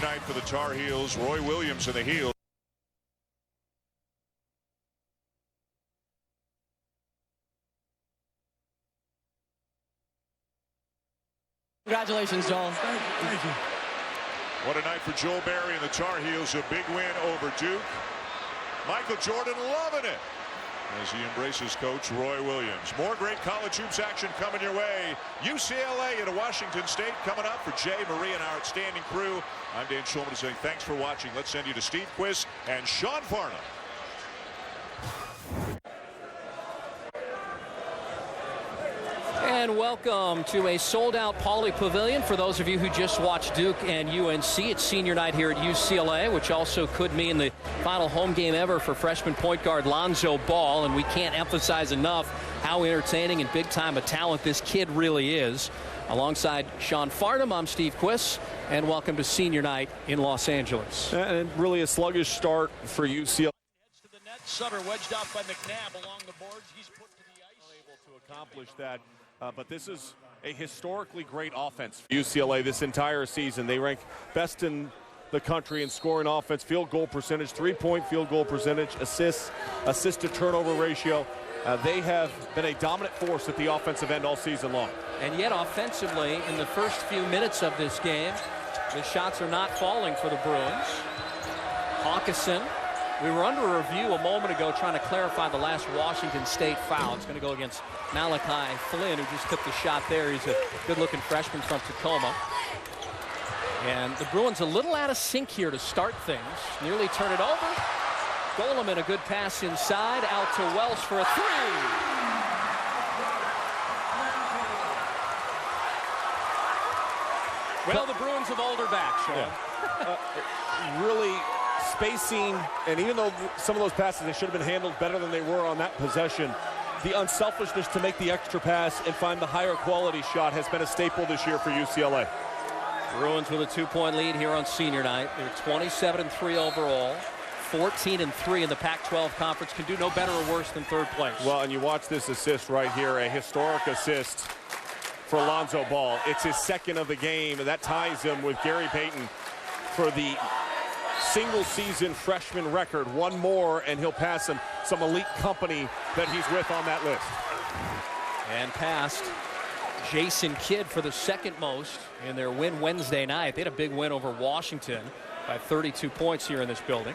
Night for the Tar Heels. Roy Williams in the heel. Congratulations, Joel. Thank you. What a night for Joel Berry and the Tar Heels. A big win over Duke. Michael Jordan loving it as he embraces coach Roy Williams. More great college hoops action coming your way. UCLA into Washington State coming up for Jay, Marie, and our outstanding crew. I'm Dan Schulman saying thanks for watching. Let's send you to Steve Quiss and Sean Farnham. And welcome to a sold-out Pauley Pavilion. For those of you who just watched Duke and UNC, it's senior night here at UCLA, which also could mean the final home game ever for freshman point guard Lonzo Ball. And we can't emphasize enough how entertaining and big-time a talent this kid really is. Alongside Sean Farnham, I'm Steve Quiss, and welcome to senior night in Los Angeles. And really a sluggish start for UCLA. Heads to the net. Sutter wedged out by McNabb along the boards. He's put to the ice. Able to accomplish that. But this is a historically great offense for UCLA this entire season. They rank best in the country in scoring offense, field goal percentage, three-point field goal percentage, assists, assist-to-turnover ratio. They have been a dominant force at the offensive end all season long. And yet offensively, in the first few minutes of this game, the shots are not falling for the Bruins. Hawkinson. We were under review a moment ago trying to clarify the last Washington State foul. It's going to go against Malachi Flynn, who just took the shot there. He's a good-looking freshman from Tacoma. And the Bruins a little out of sync here to start things. Nearly turn it over. Goleman, a good pass inside. Out to Welsh for a three. Well, the Bruins of older back, Sean. Yeah. Really spacing, and even though some of those passes they should have been handled better than they were on that possession, the unselfishness to make the extra pass and find the higher quality shot has been a staple this year for UCLA. Bruins with a 2-point lead here on senior night. They're 27-3 overall, 14-3 in the Pac-12 conference. Can do no better or worse than third place. Well, and you watch this assist right here, a historic assist for Lonzo Ball. It's his second of the game, and that ties him with Gary Payton for the single-season freshman record. One more, and he'll pass him some elite company that he's with on that list. And passed Jason Kidd for the second most in their win Wednesday night. They had a big win over Washington by 32 points here in this building,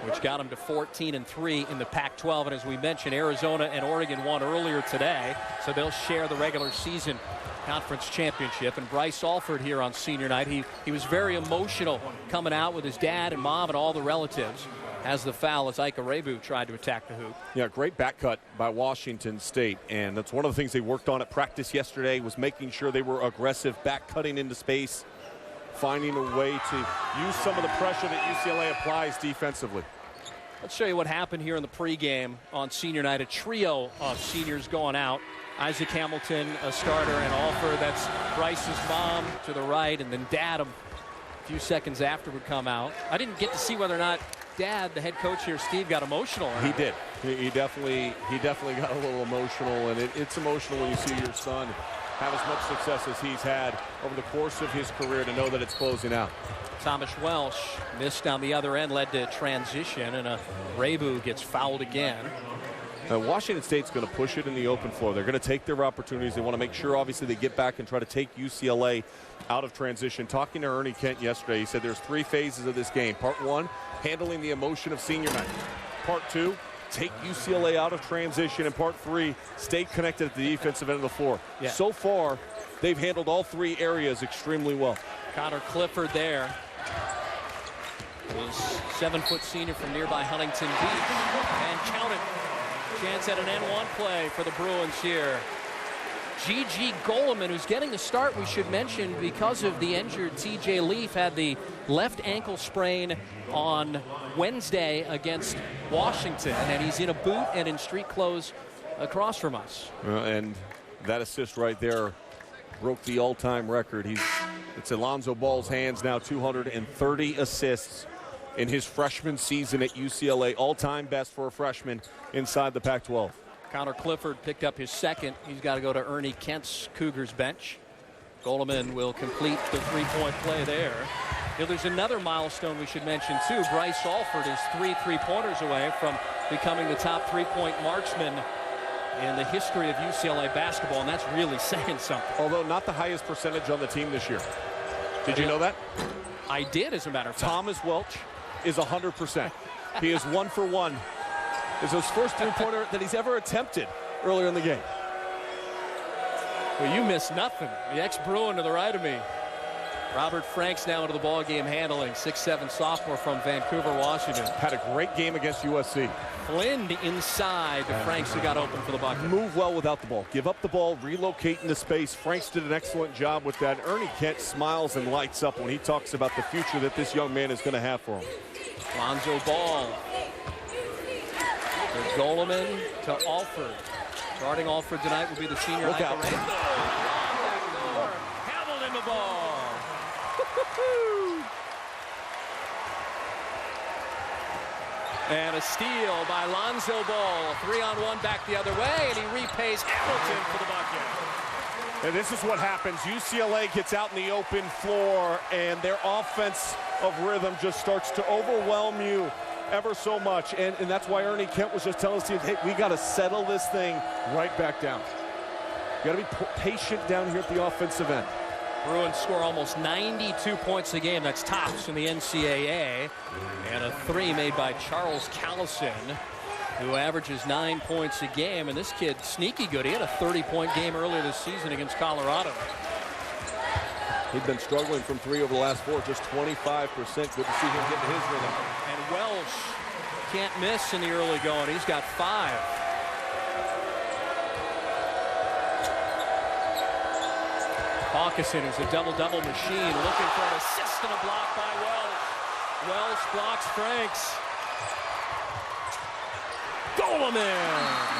which got them to 14-3 in the Pac-12. And as we mentioned, Arizona and Oregon won earlier today, so they'll share the regular season conference championship. And Bryce Alford here on senior night, he was very emotional coming out with his dad and mom and all the relatives as the foul as Ika Rebu tried to attack the hoop. Yeah, great back cut by Washington State, and that's one of the things they worked on at practice yesterday, was making sure they were aggressive, back cutting into space, finding a way to use some of the pressure that UCLA applies defensively. Let's show you what happened here in the pregame on senior night. A trio of seniors going out. Isaac Hamilton, a starter, and Alford. That's Bryce's mom to the right, and then Dad a few seconds after would come out. I didn't get to see whether or not Dad, the head coach here, Steve, got emotional. He did. He definitely got a little emotional, and it's emotional when you see your son have as much success as he's had over the course of his career to know that it's closing out. Thomas Welsh missed down the other end, led to transition, and Rebu gets fouled again. Washington State's going to push it in the open floor. They're going to take their opportunities. They want to make sure, obviously, they get back and try to take UCLA out of transition. Talking to Ernie Kent yesterday, he said there's three phases of this game. Part one, handling the emotion of senior night. Part two, take UCLA out of transition. And part three, stay connected at the defensive end of the floor. Yeah. So far, they've handled all three areas extremely well. Connor Clifford there. His 7-foot senior from nearby Huntington Beach. And count it. Chance at an N1 play for the Bruins here. G.G. Goleman, who's getting the start, we should mention, because of the injured T.J. Leaf, had the left ankle sprain on Wednesday against Washington, and he's in a boot and in street clothes across from us. And that assist right there broke the all-time record. It's Alonzo Ball's hands now, 230 assists in his freshman season at UCLA, all-time best for a freshman inside the Pac-12. Connor Clifford picked up his second. He's got to go to Ernie Kent's Cougars bench. Goleman will complete the three-point play there. You know, there's another milestone we should mention, too. Bryce Alford is 3 3-pointers away from becoming the top three-point marksman in the history of UCLA basketball, and that's really saying something. Although not the highest percentage on the team this year. Did you know that? I did, as a matter of fact. Thomas Welch is 100%. He is 1 for 1. It's his first three-pointer that he's ever attempted earlier in the game. Well, you missed nothing. The ex-Bruin to the right of me. Robert Franks now into the ball game handling. 6'7" sophomore from Vancouver, Washington. Had a great game against USC. Flynn inside to Franks, who got open for the bucket. Move well without the ball. Give up the ball, relocate into space. Franks did an excellent job with that. Ernie Kent smiles and lights up when he talks about the future that this young man is going to have for him. Lonzo Ball. To Goleman to Alford. Guarding Alford tonight will be the senior. Look out. Hamilton the ball. And a steal by Lonzo Ball. 3-on-1 back the other way, and he repays Hamilton for the bucket. And this is what happens. UCLA gets out in the open floor, and their offense of rhythm just starts to overwhelm you ever so much. And that's why Ernie Kent was just telling us, hey, we got to settle this thing right back down. You got to be patient down here at the offensive end. Bruins score almost 92 points a game. That's tops in the NCAA. And a three made by Charles Callison, who averages 9 points a game. And this kid, sneaky good. He had a 30-point game earlier this season against Colorado. He'd been struggling from three over the last 4, just 25%. Good to see him getting his rhythm. And Welsh can't miss in the early going. He's got 5. Hawkinson is a double-double machine, looking for an assist and a block by Welsh. Welsh blocks Franks. Goleman.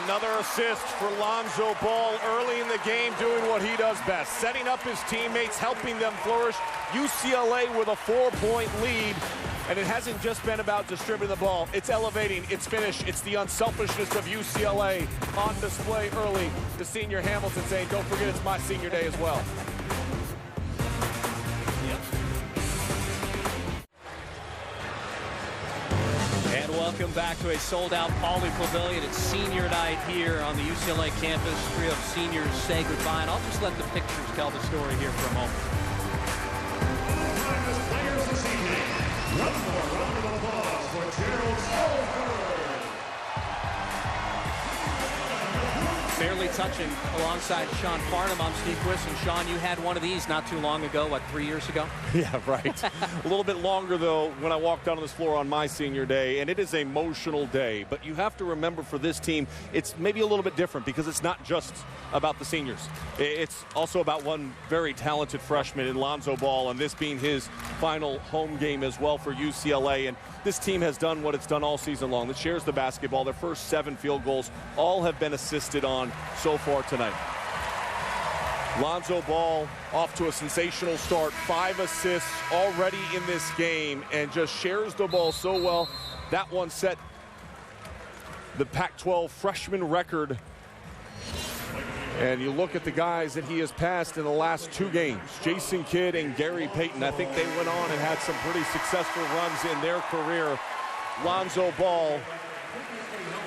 Another assist for Lonzo Ball early in the game, doing what he does best, setting up his teammates, helping them flourish. UCLA with a 4-point lead, and it hasn't just been about distributing the ball. It's elevating, it's finish, it's the unselfishness of UCLA on display early. The senior Hamilton saying, don't forget it's my senior day as well. And welcome back to a sold-out Pauley Pavilion. It's senior night here on the UCLA campus. 3 of seniors say goodbye, and I'll just let the pictures tell the story here for a moment. Players this evening. One more round of applause for Jerrold Smith. Barely touching alongside Sean Farnham. I'm Steve Quist, and Sean, you had one of these not too long ago, what, 3 years ago? Yeah, right. A little bit longer, though, when I walked out on this floor on my senior day, and it is an emotional day. But you have to remember, for this team, it's maybe a little bit different because it's not just about the seniors. It's also about one very talented freshman in Lonzo Ball, and this being his final home game as well for UCLA. And this team has done what it's done all season long. It shares the basketball. Their first 7 field goals all have been assisted on so far tonight. Lonzo Ball off to a sensational start. 5 assists already in this game and just shares the ball so well. That one set the Pac-12 freshman record. And you look at the guys that he has passed in the last 2 games, Jason Kidd and Gary Payton. I think they went on and had some pretty successful runs in their career. Lonzo Ball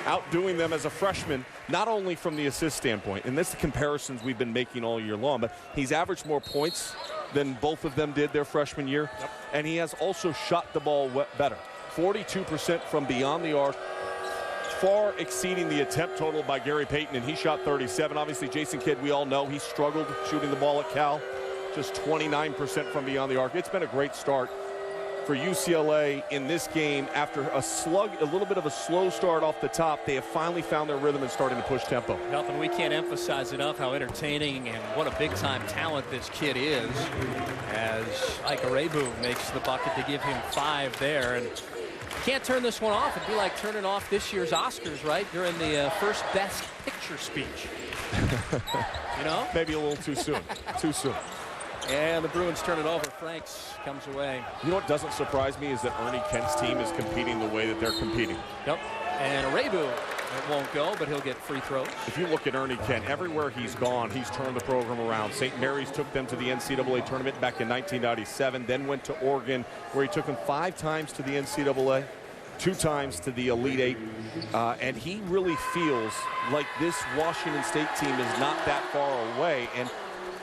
outdoing them as a freshman, not only from the assist standpoint, and that's the comparisons we've been making all year long, but he's averaged more points than both of them did their freshman year. Yep. And he has also shot the ball better. 42% from beyond the arc, far exceeding the attempt total by Gary Payton, and he shot 37. Obviously, Jason Kidd, we all know, he struggled shooting the ball at Cal, just 29% from beyond the arc. It's been a great start for UCLA in this game. After a little bit of a slow start off the top, they have finally found their rhythm and starting to push tempo. Nothing, we can't emphasize enough how entertaining and what a big-time talent this kid is, as Ike Arebu makes the bucket to give him 5 there. And can't turn this one off. It'd be like turning off this year's Oscars, right? During the first Best Picture speech. You know? Maybe a little too soon. Too soon. And the Bruins turn it over. Franks comes away. You know what doesn't surprise me is that Ernie Kent's team is competing the way that they're competing. Yep. And Arebu It won't go, but he'll get free throws. If you look at Ernie Kent, everywhere he's gone, he's turned the program around. St. Mary's took them to the NCAA tournament back in 1997, then went to Oregon, where he took them 5 times to the NCAA, 2 times to the Elite Eight. And he really feels like this Washington State team is not that far away. And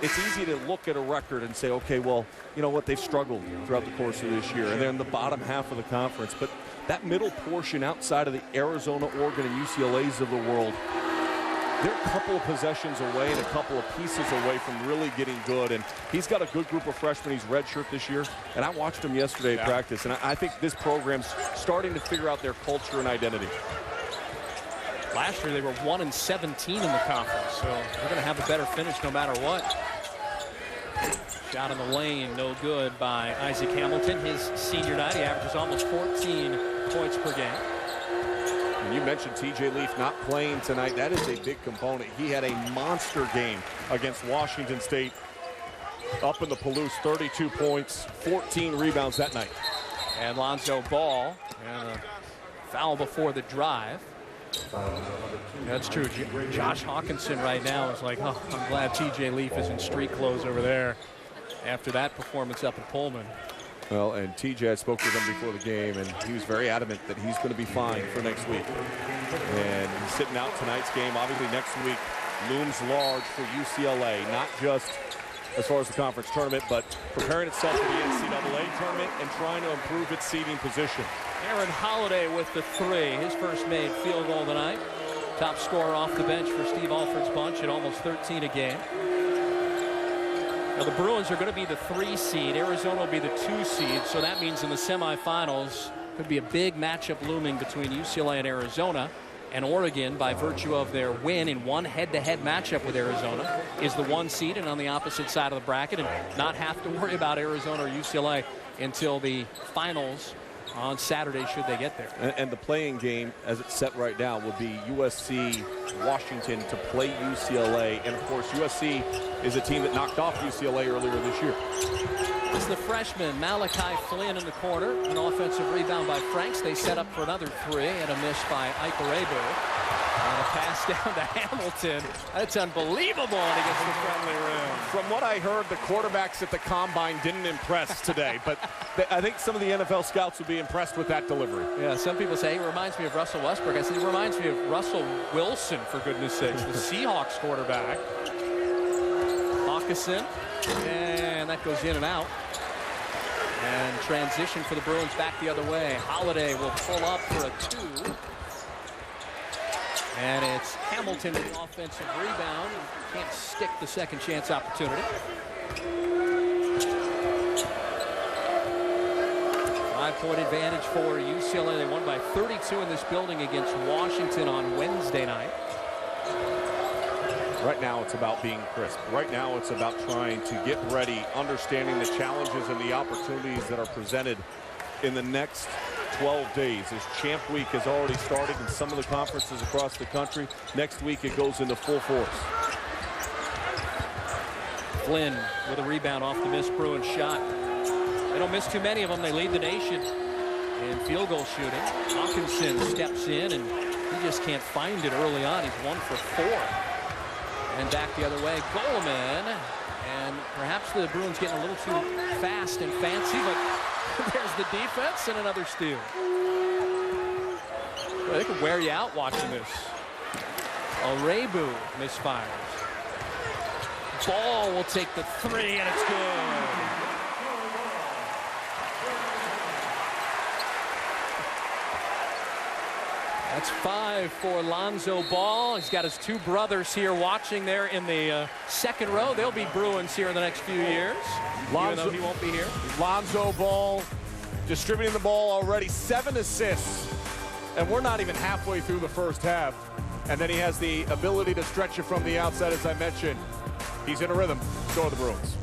it's easy to look at a record and say, okay, well, you know what, they've struggled throughout the course of this year, and they're in the bottom half of the conference. But that middle portion outside of the Arizona, Oregon, and UCLA's of the world, they're a couple of possessions away and a couple of pieces away from really getting good. And he's got a good group of freshmen. He's redshirt this year. And I watched him yesterday at practice, and I think this program's starting to figure out their culture and identity. Last year they were 1-17 in the conference, so they're going to have a better finish no matter what. Shot in the lane, no good by Isaac Hamilton. His senior night, he averages almost 14 points per game. And you mentioned TJ Leaf not playing tonight. That is a big component. He had a monster game against Washington State up in the Palouse, 32 points, 14 rebounds that night. And Lonzo Ball, and a foul before the drive. That's true. Josh Hawkinson right now is like, oh, I'm glad TJ Leaf is in street clothes over there after that performance up in Pullman. Well, and TJ, I spoke with him before the game, and he was very adamant that he's going to be fine for next week. And he's sitting out tonight's game. Obviously, next week looms large for UCLA, not just as far as the conference tournament, but preparing itself for the NCAA tournament and trying to improve its seeding position. Aaron Holiday with the 3, his first made field goal tonight. Top scorer off the bench for Steve Alford's bunch at almost 13 a game. Now the Bruins are going to be the 3 seed. Arizona will be the 2 seed. So that means in the semifinals could be a big matchup looming between UCLA and Arizona. And Oregon, by virtue of their win in one head-to-head matchup with Arizona, is the 1 seed and on the opposite side of the bracket and not have to worry about Arizona or UCLA until the finals on Saturday, should they get there. And the playing game, as it's set right now, will be USC, Washington to play UCLA. And, of course, USC is a team that knocked off UCLA earlier this year. It's the freshman, Malachi Flynn in the corner. An offensive rebound by Franks. They set up for another 3 and a miss by Ike Arabu. And a pass down to Hamilton. That's unbelievable, and he gets the friendly rim. From what I heard, the quarterbacks at the Combine didn't impress today, but I think some of the NFL scouts would be impressed with that delivery. Yeah, some people say he reminds me of Russell Westbrook. I said he reminds me of Russell Wilson, for goodness sakes, the Seahawks quarterback. Hawkinson, and that goes in and out. And transition for the Bruins back the other way. Holiday will pull up for a 2. And it's Hamilton with the offensive rebound. Can't stick the second chance opportunity. 5-point advantage for UCLA. They won by 32 in this building against Washington on Wednesday night. Right now it's about being crisp. Right now it's about trying to get ready, understanding the challenges and the opportunities that are presented in the next 12 days. As Champ Week has already started in some of the conferences across the country. Next week it goes into full force. Flynn with a rebound off the missed Bruins shot. They don't miss too many of them. They lead the nation in field goal shooting. Hawkinson steps in, and he just can't find it early on. He's 1 for 4. And back the other way, Goleman. And perhaps the Bruins getting a little too fast and fancy, but there's the defense and another steal. Well, they could wear you out watching this. Arabu misfires. Ball will take the 3, and it's good. That's 5 for Lonzo Ball. He's got his 2 brothers here watching there in the second row. They'll be Bruins here in the next few years, even though he won't be here. Lonzo Ball distributing the ball already, 7 assists. And we're not even halfway through the first half. And then he has the ability to stretch it from the outside, as I mentioned. He's in a rhythm. So are the Bruins.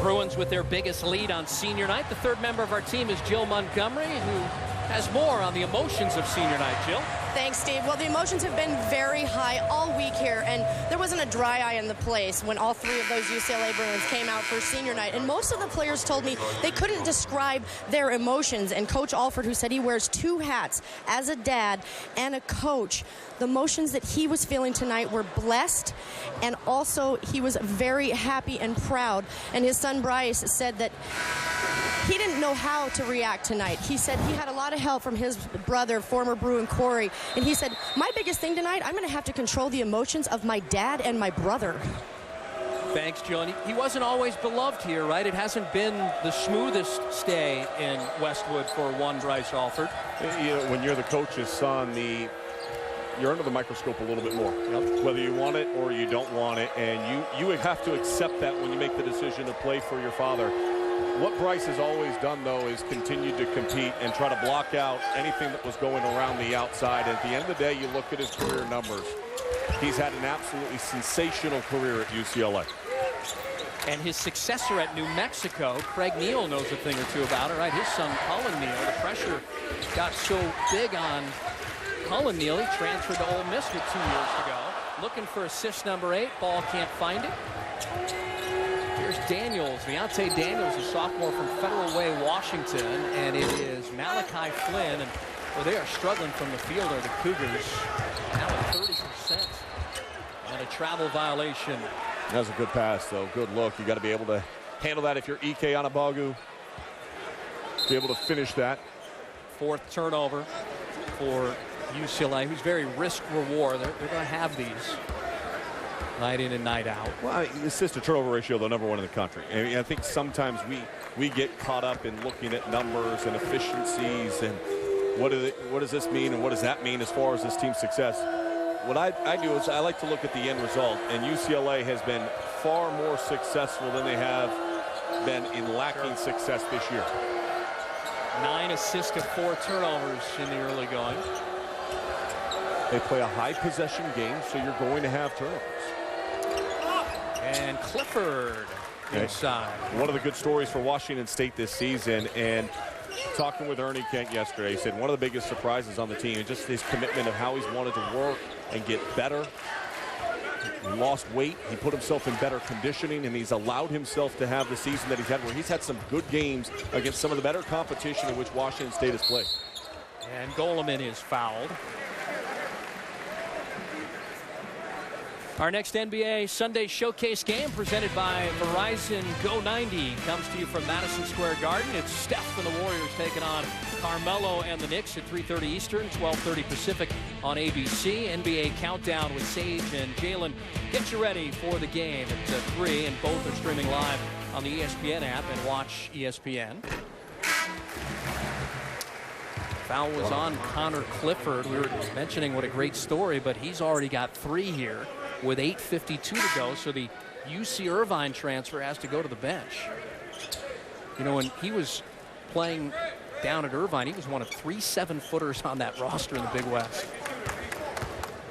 Bruins with their biggest lead on senior night. The third member of our team is Jill Montgomery, who has more on the emotions of senior night. Jill? Thanks, Steve. Well, the emotions have been very high all week here, and there wasn't a dry eye in the place when all three of those UCLA Bruins came out for senior night. And most of the players told me they couldn't describe their emotions. And Coach Alford, who said he wears 2 hats as a dad and a coach, the emotions that he was feeling tonight were blessed, and also he was very happy and proud. And his son Bryce said that he didn't know how to react tonight. He said he had a lot of help from his brother, former Bruin Corey, and he said, my biggest thing tonight, I'm going to have to control the emotions of my dad and my brother. Thanks, Joan. He wasn't always beloved here, right? It hasn't been the smoothest stay in Westwood for one Bryce Alford. You know, when you're the coach's son, you're under the microscope a little bit more. Yep. Whether you want it or you don't want it, and you would have to accept that when you make the decision to play for your father. What Bryce has always done, though, is continued to compete and try to block out anything that was going around the outside. At the end of the day, you look at his career numbers. He's had an absolutely sensational career at UCLA. And his successor at New Mexico, Craig Neal, knows a thing or two about it, right? His son, Cullen Neal, the pressure got so big on Cullen Neal, he transferred to Ole Miss 2 years ago. Looking for assist number 8. Ball can't find it. Here's Daniels, Deontay Daniels, a sophomore from Federal Way, Washington, and it is Malachi Flynn. And well, they are struggling from the field, are the Cougars, now at 30%. And a travel violation. That was a good pass, though. Good look. You got to be able to handle that if you're Ike Anabagu. Be able to finish that. 4th turnover for UCLA, who's very risk-reward. They're going to have these night in and night out. Well, I mean, assist to turnover ratio, the #1 in the country. I mean, I think sometimes we get caught up in looking at numbers and efficiencies and what does this mean and what does that mean as far as this team's success. What I do is I like to look at the end result, and UCLA has been far more successful than they have been in lacking success this year. 9 assists to 4 turnovers in the early going. They play a high possession game, so you're going to have turnovers. And Clifford inside. One of the good stories for Washington State this season, and talking with Ernie Kent yesterday, he said one of the biggest surprises on the team is just his commitment of how he's wanted to work and get better. He lost weight, he put himself in better conditioning, and he's allowed himself to have the season that he's had, where he's had some good games against some of the better competition in which Washington State has played. And Goleman is fouled. Our next NBA Sunday Showcase game, presented by Verizon Go 90, comes to you from Madison Square Garden. It's Steph and the Warriors taking on Carmelo and the Knicks at 3:30 Eastern, 12:30 Pacific on ABC. NBA Countdown with Sage and Jalen. Get you ready for the game at 3, and both are streaming live on the ESPN app and watch ESPN. Foul was on Connor Clifford. We were mentioning what a great story, but he's already got 3 here with 8:52 to go, so the UC Irvine transfer has to go to the bench. You know, when he was playing down at Irvine, he was one of 3 7-footers on that roster in the Big West.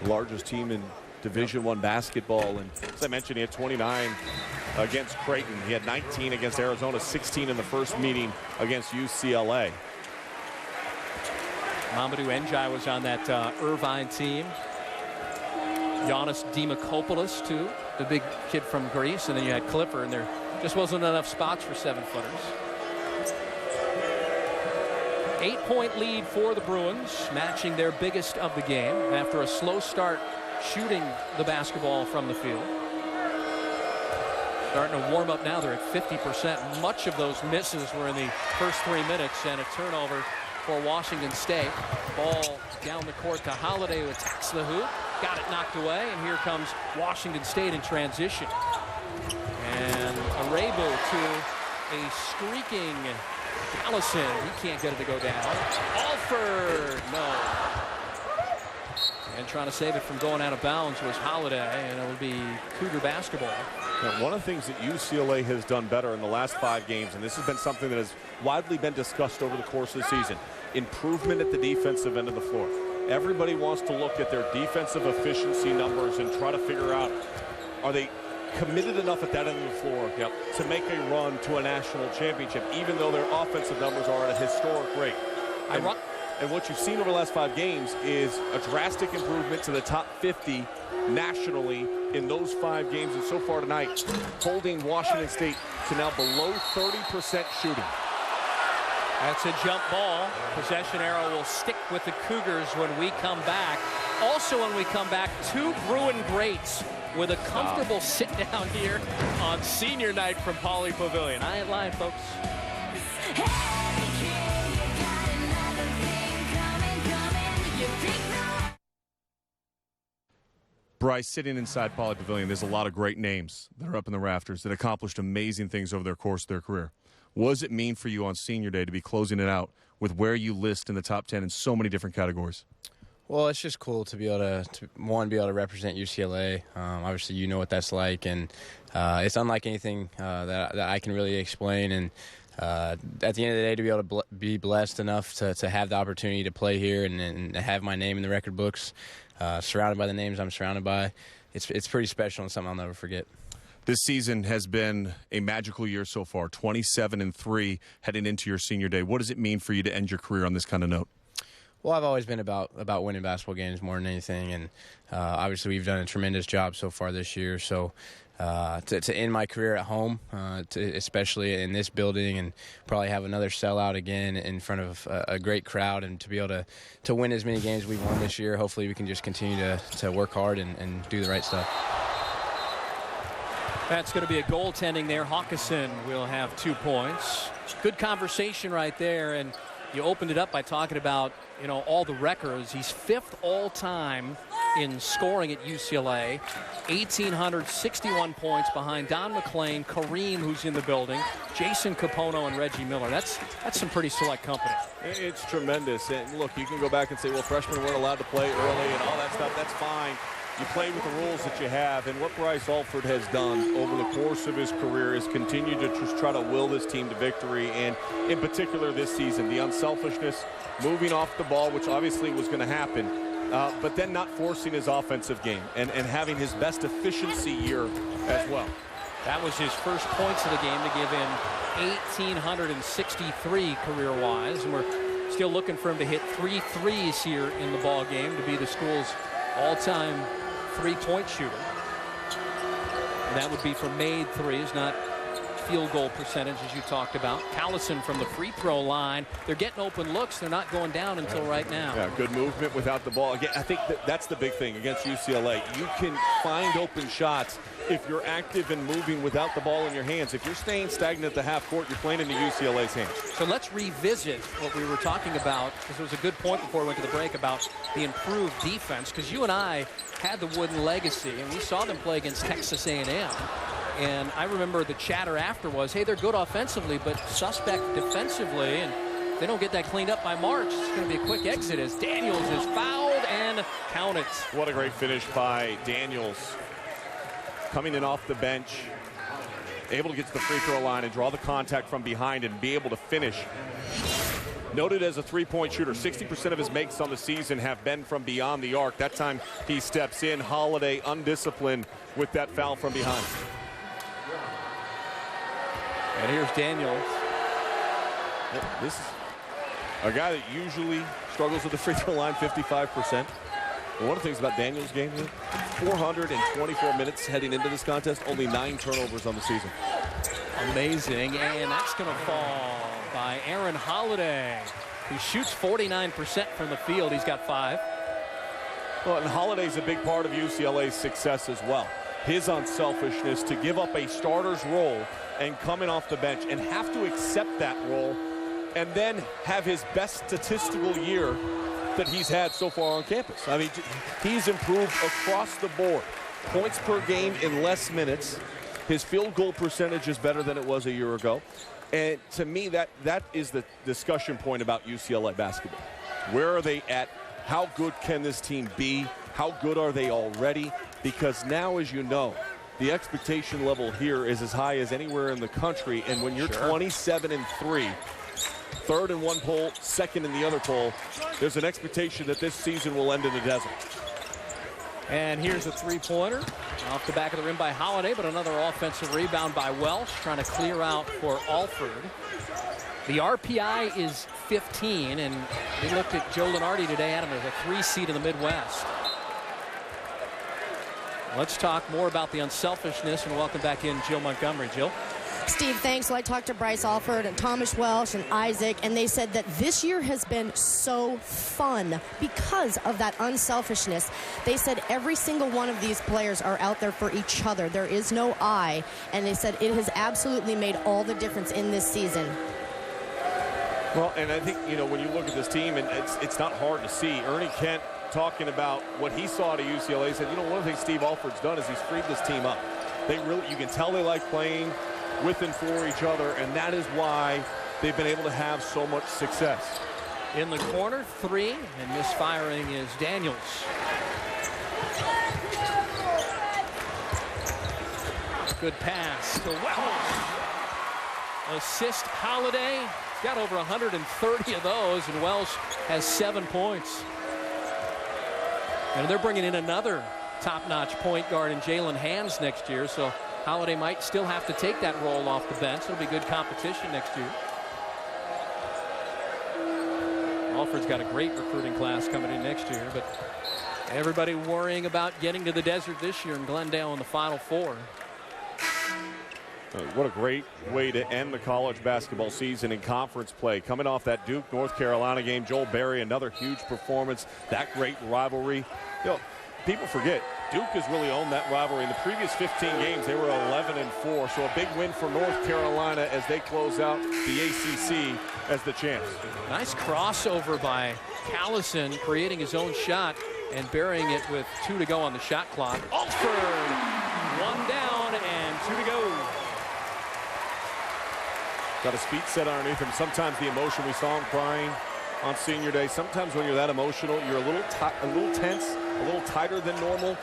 Largest team in Division I basketball, and as I mentioned, he had 29 against Creighton. He had 19 against Arizona, 16 in the first meeting against UCLA. Mamadou Ndiaye was on that Irvine team. Giannis Dimakopoulos, too, the big kid from Greece. And then you had Clifford, and there just wasn't enough spots for 7-footers. 8-point lead for the Bruins, matching their biggest of the game after a slow start shooting the basketball from the field. Starting to warm up now. They're at 50%. Much of those misses were in the first 3 minutes, and a turnover for Washington State. Ball down the court to Holiday, who attacks the hoop. Got it knocked away, and here comes Washington State in transition. And Arabu to a streaking Allison. He can't get it to go down. Alford, no. And trying to save it from going out of bounds was Holiday, and it will be Cougar basketball. Now, one of the things that UCLA has done better in the last 5 games, and this has been something that has widely been discussed over the course of the season, improvement at the defensive end of the floor. Everybody wants to look at their defensive efficiency numbers and try to figure out, are they committed enough at that end of the floor to make a run to a national championship, even though their offensive numbers are at a historic rate. And what you've seen over the last 5 games is a drastic improvement to the top 50 nationally in those 5 games. And so far tonight, holding Washington State to now below 30% shooting. That's a jump ball. Possession arrow will stick with the Cougars when we come back. Also when we come back, 2 Bruin greats with a comfortable sit down here on senior night from Pauley Pavilion. I ain't lying, folks. Bryce, sitting inside Pauley Pavilion, there's a lot of great names that are up in the rafters that accomplished amazing things over their course of their career. What does it mean for you on senior day to be closing it out with where you list in the top 10 in so many different categories? Well, it's just cool to be able to be able to represent UCLA. Obviously, you know what that's like, and it's unlike anything that I can really explain. And at the end of the day, to be able to be blessed enough to have the opportunity to play here and have my name in the record books, surrounded by the names I'm surrounded by, it's pretty special and something I'll never forget. This season has been a magical year so far, 27-3 heading into your senior day. What does it mean for you to end your career on this kind of note? Well, I've always been about winning basketball games more than anything, and obviously we've done a tremendous job so far this year. So to end my career at home, especially in this building, and probably have another sellout again in front of a great crowd, and to be able to win as many games we've won this year, hopefully we can just continue to work hard and do the right stuff. That's going to be a goaltending there. Hawkinson will have 2 points. Good conversation right there, and you opened it up by talking about, all the records. He's 5th all-time in scoring at UCLA. 1,861 points behind Don McLean, Kareem, who's in the building, Jason Capono, and Reggie Miller. That's some pretty select company. It's tremendous. And look, you can go back and say, well, freshmen weren't allowed to play early and all that stuff. That's fine. You play with the rules that you have, and what Bryce Alford has done over the course of his career is continue to just try to will this team to victory, and in particular this season, the unselfishness, moving off the ball, which obviously was going to happen, but then not forcing his offensive game and having his best efficiency year as well. That was his first points of the game to give him 1,863 career-wise, and we're still looking for him to hit 3 threes here in the ball game to be the school's all-time three-point shooter. And that would be for made threes, not field goal percentage, as you talked about. Callison from the free throw line. They're getting open looks. They're not going down until right now. Yeah, good movement without the ball. Again, I think that's the big thing against UCLA. You can find open shots if you're active and moving without the ball in your hands. If you're staying stagnant at the half court, you're playing into UCLA's hands. So let's revisit what we were talking about, because there was a good point before we went to the break about the improved defense, because you and I had the Wooden legacy, and we saw them play against Texas A&M. And I remember the chatter after was, hey, they're good offensively, but suspect defensively, and they don't get that cleaned up by March. It's going to be a quick exit as Daniels is fouled and counted. What a great finish by Daniels. Coming in off the bench, able to get to the free throw line and draw the contact from behind and be able to finish. Noted as a three-point shooter, 60% of his makes on the season have been from beyond the arc. That time he steps in. Holiday undisciplined with that foul from behind. And here's Daniels. This is a guy that usually struggles with the free throw line, 55%. One of the things about Daniels' game, 424 minutes heading into this contest, only 9 turnovers on the season. Amazing, and that's going to fall by Aaron Holiday, who shoots 49% from the field. He's got 5. Well, and Holiday's a big part of UCLA's success as well. His unselfishness to give up a starter's role and coming off the bench and have to accept that role and then have his best statistical year that he's had so far on campus. I mean, he's improved across the board. Points per game in less minutes. His field goal percentage is better than it was a year ago. And to me, that is the discussion point about UCLA basketball. Where are they at? How good can this team be? How good are they already? Because now, as you know, the expectation level here is as high as anywhere in the country. And when you're 27-3, third in one poll, second in the other poll, there's an expectation that this season will end in the desert. And here's a three-pointer off the back of the rim by Holiday, but another offensive rebound by Welsh, trying to clear out for Alford. The RPI is 15, and we looked at Joe Lenardi today, Adam, as a 3 seed in the Midwest. Let's talk more about the unselfishness and welcome back in Jill Montgomery. Jill? Steve, thanks. Well, I talked to Bryce Alford and Thomas Welsh and Isaac, and they said that this year has been so fun because of that unselfishness. They said every single one of these players are out there for each other. There is no I, and they said it has absolutely made all the difference in this season. Well, and I think, you know, when you look at this team, and it's not hard to see. Ernie Kent talking about what he saw at UCLA, said, you know, one of the things Steve Alford's done is he's freed this team up. They really, you can tell they like playing with and for each other, and that is why they've been able to have so much success. In the corner, 3, and misfiring is Daniels. Good pass to Wells. Assist Holiday. Got over 130 of those, and Wells has 7 points. And they're bringing in another top-notch point guard in Jalen Hands next year, so Holiday might still have to take that role off the bench. It'll be good competition next year. Alford's got a great recruiting class coming in next year, but everybody worrying about getting to the desert this year in Glendale in the Final Four. What a great way to end the college basketball season in conference play. Coming off that Duke North Carolina game, Joel Berry, another huge performance, that great rivalry. You know, people forget, Duke has really owned that rivalry. In the previous 15 games, they were 11-4, so a big win for North Carolina as they close out the ACC as the champs. Nice crossover by Callison, creating his own shot and burying it with 2 to go on the shot clock. Alford, 1 down and 2 to go. Got his feet set underneath him. Sometimes the emotion, we saw him crying on senior day. Sometimes when you're that emotional, you're a little tense, a little tighter than normal,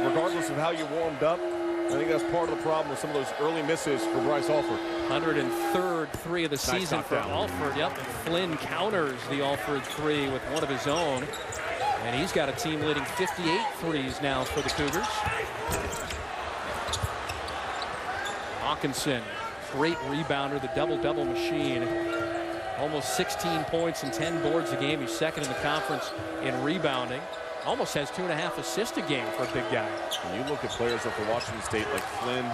regardless of how you warmed up. I think that's part of the problem with some of those early misses for Bryce Alford. 103rd 3 of the season for Alford. Yep, and Flynn counters the Alford 3 with one of his own. And he's got a team leading 58 threes now for the Cougars. Hawkinson, great rebounder, the double-double machine. Almost 16 points and 10 boards a game. He's second in the conference in rebounding. Almost has 2.5 assists a game for a big guy. When you look at players up for Washington State like Flynn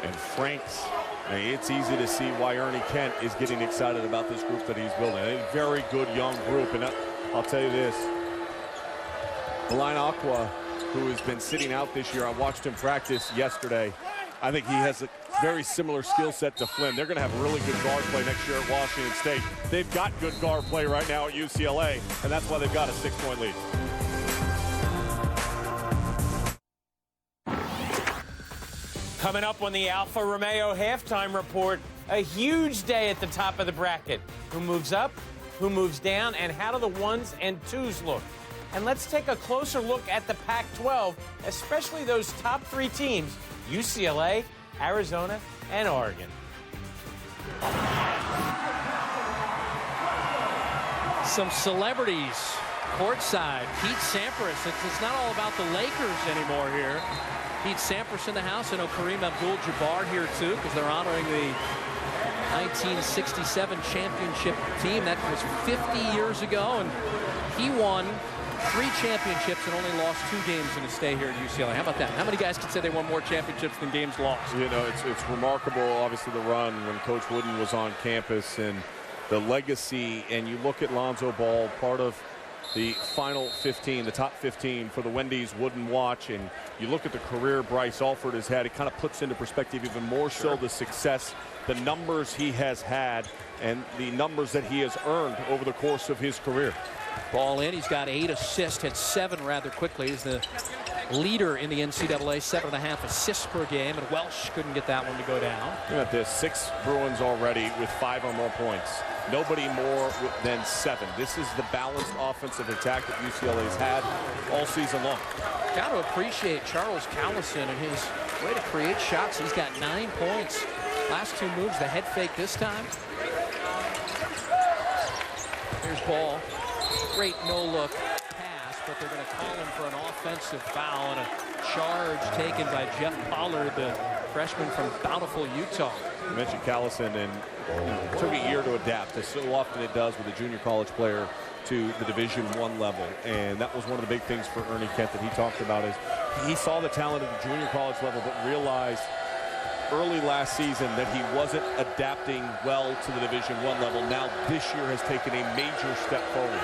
and Franks, I mean, it's easy to see why Ernie Kent is getting excited about this group that he's building. A very good young group. And I'll tell you this, Malign Aqua, who has been sitting out this year, I watched him practice yesterday. I think he has a very similar skill set to Flynn. They're going to have really good guard play next year at Washington State. They've got good guard play right now at UCLA, and that's why they've got a 6-point lead. Coming up on the Alfa Romeo halftime report, a huge day at the top of the bracket. Who moves up, who moves down, and how do the 1s and 2s look? And let's take a closer look at the Pac-12, especially those top 3 teams, UCLA, Arizona, and Oregon. Some celebrities courtside. Pete Sampras. It's not all about the Lakers anymore here. Pete Sampras in the house. I know Kareem Abdul-Jabbar here too, because they're honoring the 1967 championship team. That was 50 years ago, and he won 3 championships and only lost 2 games in his stay here at UCLA. How about that? How many guys can say they won more championships than games lost? You know, it's remarkable, obviously, the run when Coach Wooden was on campus and the legacy. And you look at Lonzo Ball, part of the final 15, the top 15 for the Wendy's Wooden Watch, and you look at the career Bryce Alford has had, it kind of puts into perspective even more so the success, the numbers he has had, and the numbers that he has earned over the course of his career. Ball in. He's got 8 assists, had 7 rather quickly. He's the leader in the NCAA, 7.5 assists per game, and Welsh couldn't get that one to go down. Look at this, 6 Bruins already with 5 or more points. Nobody more than 7. This is the balanced offensive attack that UCLA's had all season long. Got to appreciate Charles Callison and his way to create shots. He's got 9 points. Last 2 moves, the head fake this time. Here's Ball. Great no-look pass, but they're going to call him for an offensive foul and a charge taken by Jeff Pollard, the freshman from Bountiful, Utah. You mentioned Callison, and it took a year to adapt, as so often it does with a junior college player, to the Division I level. And that was one of the big things for Ernie Kent that he talked about, is he saw the talent at the junior college level, but realized early last season that he wasn't adapting well to the Division I level. Now this year has taken a major step forward.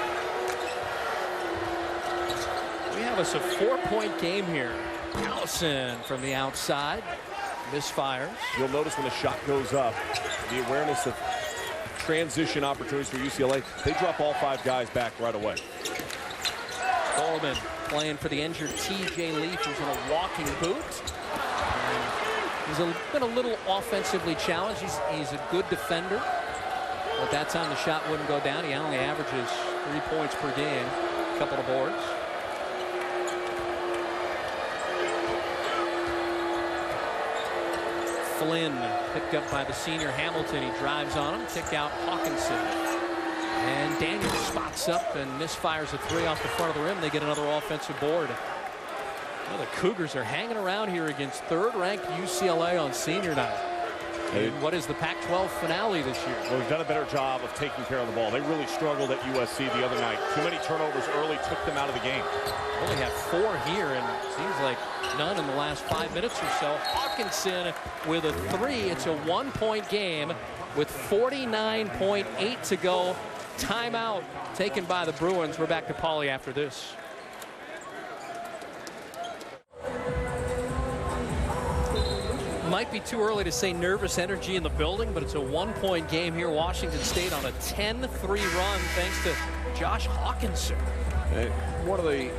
We have us a 4-point game here. Allison from the outside misfires. You'll notice when the shot goes up, the awareness of transition opportunities for UCLA, they drop all 5 guys back right away. Coleman playing for the injured TJ Leaf, who's in a walking boot. He's been a little offensively challenged. He's a good defender, but that time the shot wouldn't go down. He only averages 3 points per game, a couple of boards. Flynn picked up by the senior Hamilton. He drives on him, kick out Hawkinson. And Daniel spots up and misfires a 3 off the front of the rim. They get another offensive board. Well, the Cougars are hanging around here against 3rd-ranked UCLA on senior night. In what is the Pac-12 finale this year? Well, they've done a better job of taking care of the ball. They really struggled at USC the other night. Too many turnovers early took them out of the game. Only have 4 here, and it seems like none in the last 5 minutes or so. Hawkinson with a 3. It's a 1-point game with 49.8 to go. Timeout taken by the Bruins. We're back to Pauley after this. Might be too early to say nervous energy in the building, but it's a 1-point game here. Washington State on a 10-3 run thanks to Josh Hawkinson. One of the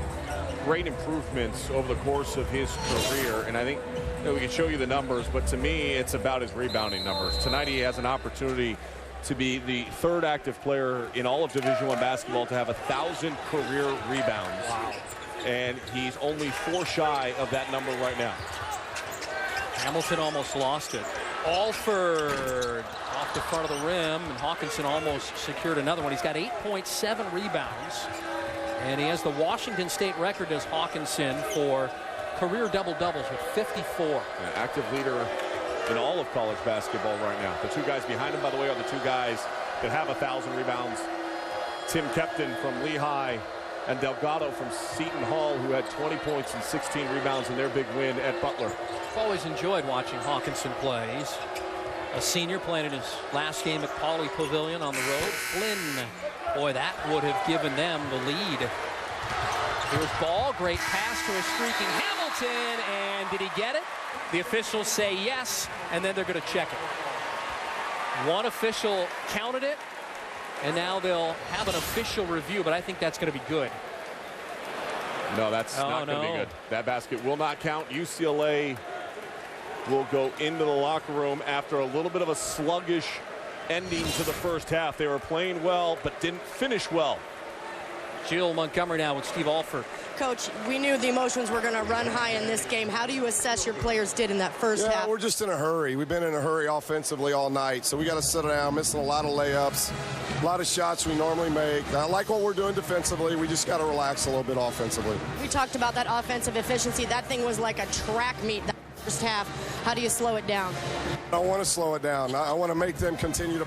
great improvements over the course of his career, and I think we can show you the numbers, but to me it's about his rebounding numbers. Tonight he has an opportunity to be the 3rd active player in all of Division I basketball to have 1,000 career rebounds. Wow. And he's only 4 shy of that number right now. Hamilton almost lost it. Alford off the front of the rim, and Hawkinson almost secured another one. He's got 8.7 rebounds, and he has the Washington State record as Hawkinson for career double-doubles with 54. An active leader in all of college basketball right now. The 2 guys behind him, by the way, are the 2 guys that have 1,000 rebounds. Tim Kepton from Lehigh and Delgado from Seton Hall, who had 20 points and 16 rebounds in their big win at Butler. I've always enjoyed watching Hawkinson play. He's a senior playing in his last game at Pauley Pavilion on the road. Flynn, boy, that would have given them the lead. Here's ball, great pass to a streaking Hamilton, and did he get it? The officials say yes, and then they're going to check it. One official counted it, and now they'll have an official review, but I think that's going to be good. No, that's not going to be good. That basket will not count. UCLA will go into the locker room after a little bit of a sluggish ending to the first half. They were playing well, but didn't finish well. Jill Montgomery now with Steve Alford. Coach, we knew the emotions were going to run high in this game. How do you assess your players did in that first half? We're just in a hurry. We've been in a hurry offensively all night, so we got to sit down, missing a lot of layups, a lot of shots we normally make. I like what we're doing defensively. We just got to relax a little bit offensively. We talked about that offensive efficiency. That thing was like a track meet that first half. How do you slow it down? I don't want to slow it down. I want to make them continue to.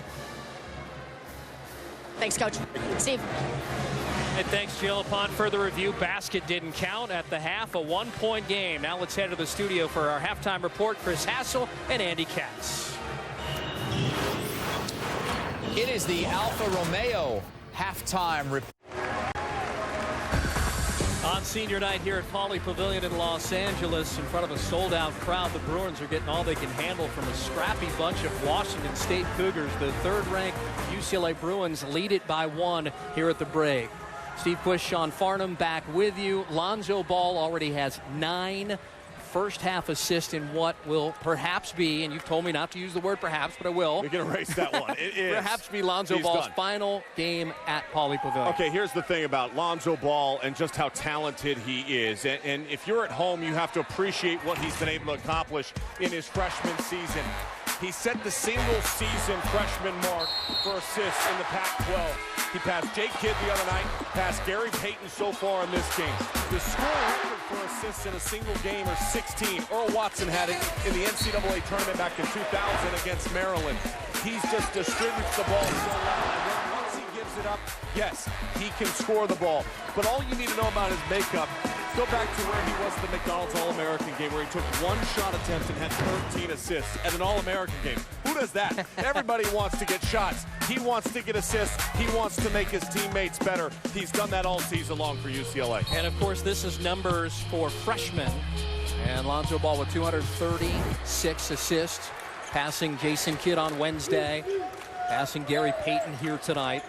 Thanks, Coach. Steve. And thanks, Jill. Upon further review, basket didn't count at the half, a 1-point game. Now let's head to the studio for our halftime report. Chris Hassel and Andy Katz. It is the Alfa Romeo halftime report. On senior night here at Pauley Pavilion in Los Angeles, in front of a sold-out crowd, the Bruins are getting all they can handle from a scrappy bunch of Washington State Cougars. The 3rd-ranked UCLA Bruins lead it by 1 here at the break. Steve Quish, Sean Farnham back with you. Lonzo Ball already has 9 first-half assists in what will perhaps be, and you've told me not to use the word perhaps, but I will. We can erase that one. It is. Perhaps be Lonzo Ball's final game at Pauley Pavilion. Okay, here's the thing about Lonzo Ball and just how talented he is. And if you're at home, you have to appreciate what he's been able to accomplish in his freshman season. He set the single-season freshman mark for assists in the Pac-12. He passed Jake Kidd the other night, passed Gary Payton so far in this game. The score record for assists in a single game are 16. Earl Watson had it in the NCAA tournament back in 2000 against Maryland. He just distributes the ball so well. And then once he gives it up, yes, he can score the ball. But all you need to know about his makeup, go back to where he was at the McDonald's All-American game, where he took one shot attempt and had 13 assists at an All-American game. Who does that? Everybody wants to get shots. He wants to get assists. He wants to make his teammates better. He's done that all season long for UCLA. And, of course, this is numbers for freshmen. And Lonzo Ball with 236 assists. Passing Jason Kidd on Wednesday. Passing Gary Payton here tonight.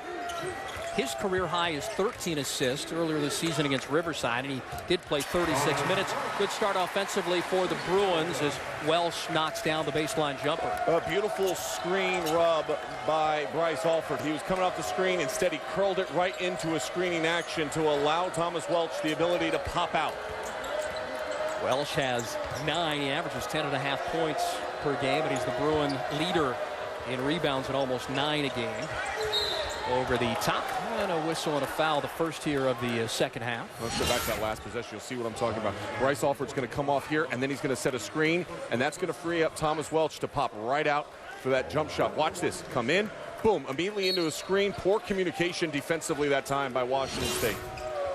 His career high is 13 assists earlier this season against Riverside, and he did play 36 minutes. Good start offensively for the Bruins as Welsh knocks down the baseline jumper. A beautiful screen rub by Bryce Alford. He was coming off the screen. Instead, he curled it right into a screening action to allow Thomas Welch the ability to pop out. Welsh has 9. He averages 10.5 points per game, and he's the Bruin leader in rebounds at almost 9 a game. Over the top, and a whistle and a foul, the first here of the second half. Let's go back to that last possession. You'll see what I'm talking about. Bryce Alford's going to come off here, and then he's going to set a screen, and that's going to free up Thomas Welch to pop right out for that jump shot. Watch this. Come in, boom, immediately into a screen. Poor communication defensively that time by Washington State.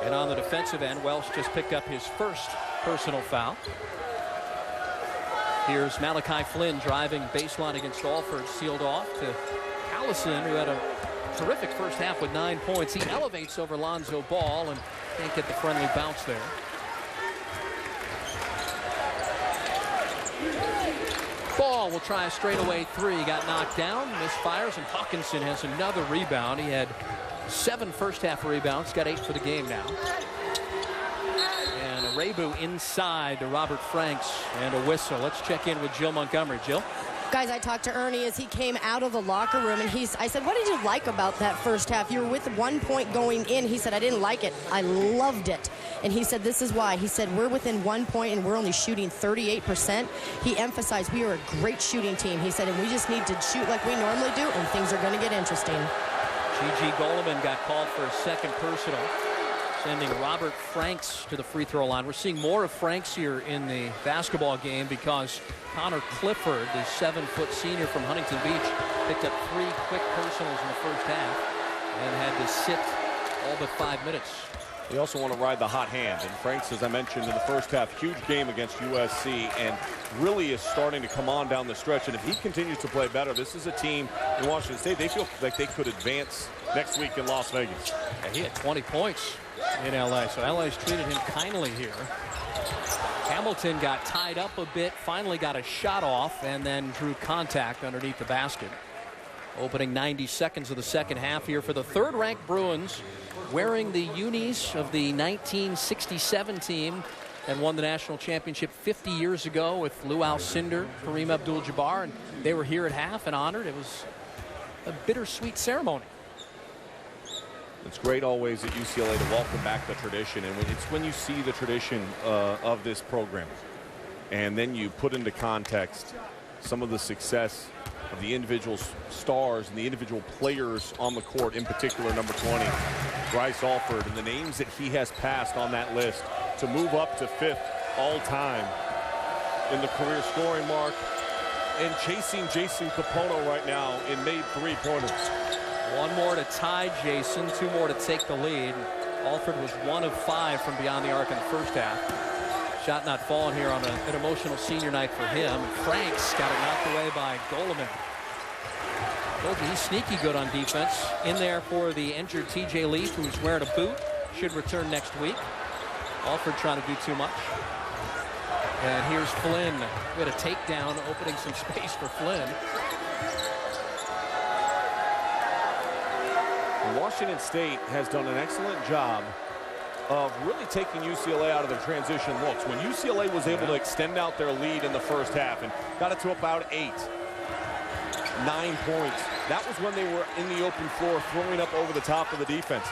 And on the defensive end, Welch just picked up his first personal foul. Here's Malachi Flynn driving baseline against Alford, sealed off to Allison, who had a terrific first half with 9 points. He elevates over Lonzo Ball and can't get the friendly bounce there. Ball will try a straightaway 3. Got knocked down, misfires, and Hawkinson has another rebound. He had 7 first half rebounds, got 8 for the game now. And a Rebu inside to Robert Franks and a whistle. Let's check in with Jill Montgomery. Jill? Guys, I talked to Ernie as he came out of the locker room, and I said, what did you like about that first half? You were with 1 point going in. He said, I didn't like it. I loved it. And he said, this is why. He said, we're within 1 point, and we're only shooting 38%. He emphasized, we are a great shooting team. He said, and we just need to shoot like we normally do, and things are going to get interesting. G.G. Goleman got called for a second personal, sending Robert Franks to the free throw line. We're seeing more of Franks here in the basketball game because Connor Clifford, the 7-foot senior from Huntington Beach, picked up 3 quick personals in the first half and had to sit all but 5 minutes. They also want to ride the hot hand. And Franks, as I mentioned in the first half, huge game against USC and really is starting to come on down the stretch. And if he continues to play better, this is a team in Washington State. They feel like they could advance next week in Las Vegas. And he had 20 points in LA, so LA's treated him kindly here. Hamilton got tied up a bit, finally got a shot off, and then drew contact underneath the basket. Opening 90 seconds of the second half here for the third-ranked Bruins, wearing the unis of the 1967 team that won the national championship 50 years ago with Lou Alcindor, Kareem Abdul-Jabbar, and they were here at half and honored. It was a bittersweet ceremony. It's great always at UCLA to welcome back the tradition, and it's when you see the tradition of this program and then you put into context some of the success of the individual stars and the individual players on the court, in particular number 20, Bryce Alford, and the names that he has passed on that list to move up to 5th all time in the career scoring mark, and chasing Jason Capono right now in made 3-pointers. 1 more to tie Jason, 2 more to take the lead. Alford was 1 of 5 from beyond the arc in the first half. Shot not falling here on an emotional senior night for him. Franks got it knocked away by Goleman. Told you he's sneaky good on defense. In there for the injured TJ Leaf, who's wearing a boot. Should return next week. Alford trying to do too much. And here's Flynn. We had a takedown, opening some space for Flynn. Washington State has done an excellent job of really taking UCLA out of their transition looks. When UCLA was able to extend out their lead in the first half and got it to about 8, 9 points, that was when they were in the open floor throwing up over the top of the defense.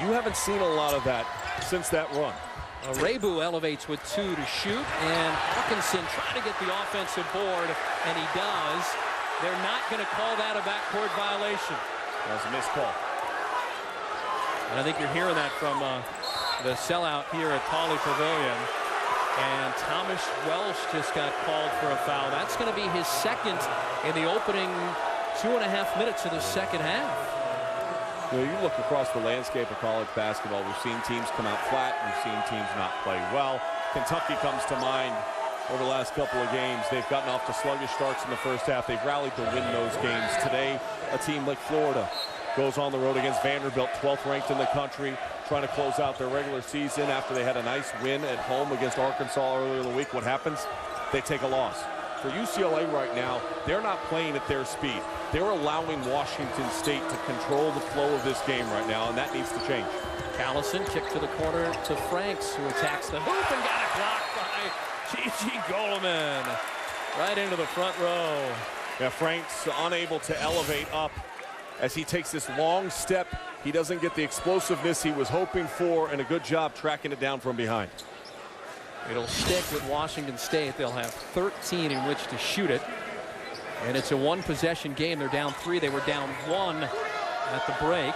You haven't seen a lot of that since that run. Rebu elevates with 2 to shoot, and Hawkinson trying to get the offensive board, and he does. They're not going to call that a backcourt violation. That was a missed call. And I think you're hearing that from the sellout here at Pauley Pavilion. Thomas Welsh just got called for a foul. That's going to be his second in the opening 2.5 minutes of the second half. You look across the landscape of college basketball, we've seen teams come out flat, we've seen teams not play well. Kentucky comes to mind over the last couple of games. They've gotten off to sluggish starts in the first half. They've rallied to win those games. Today, a team like Florida goes on the road against Vanderbilt, 12th ranked in the country, trying to close out their regular season after they had a nice win at home against Arkansas earlier in the week. What happens? They take a loss. For UCLA right now, they're not playing at their speed. They're allowing Washington State to control the flow of this game right now, and that needs to change. Callison kick to the corner to Franks, who attacks the hoop and got it blocked by Gigi Goldman. Right into the front row. Yeah, Franks unable to elevate up as he takes this long step. He doesn't get the explosiveness he was hoping for, and a good job tracking it down from behind. It'll stick with Washington State. They'll have 13 in which to shoot it. And it's a one-possession game. They're down 3. They were down 1 at the break.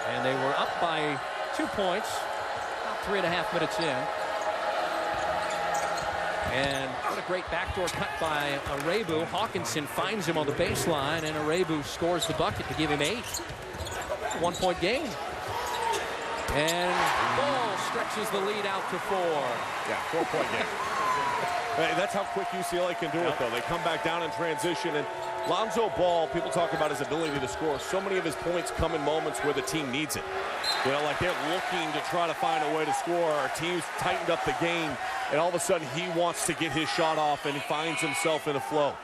And they were up by 2 points about 3.5 minutes in. And what a great backdoor cut by Arebu. Hawkinson finds him on the baseline, and Arebu scores the bucket to give him 8. 1-point game. And Ball stretches the lead out to 4. Yeah, 4-point game. That's how quick UCLA can do it, though. They come back down in transition, and Lonzo Ball, people talk about his ability to score. So many of his points come in moments where the team needs it. You know, like they're looking to try to find a way to score. Our team's tightened up the game, and all of a sudden he wants to get his shot off, and he finds himself in a flow.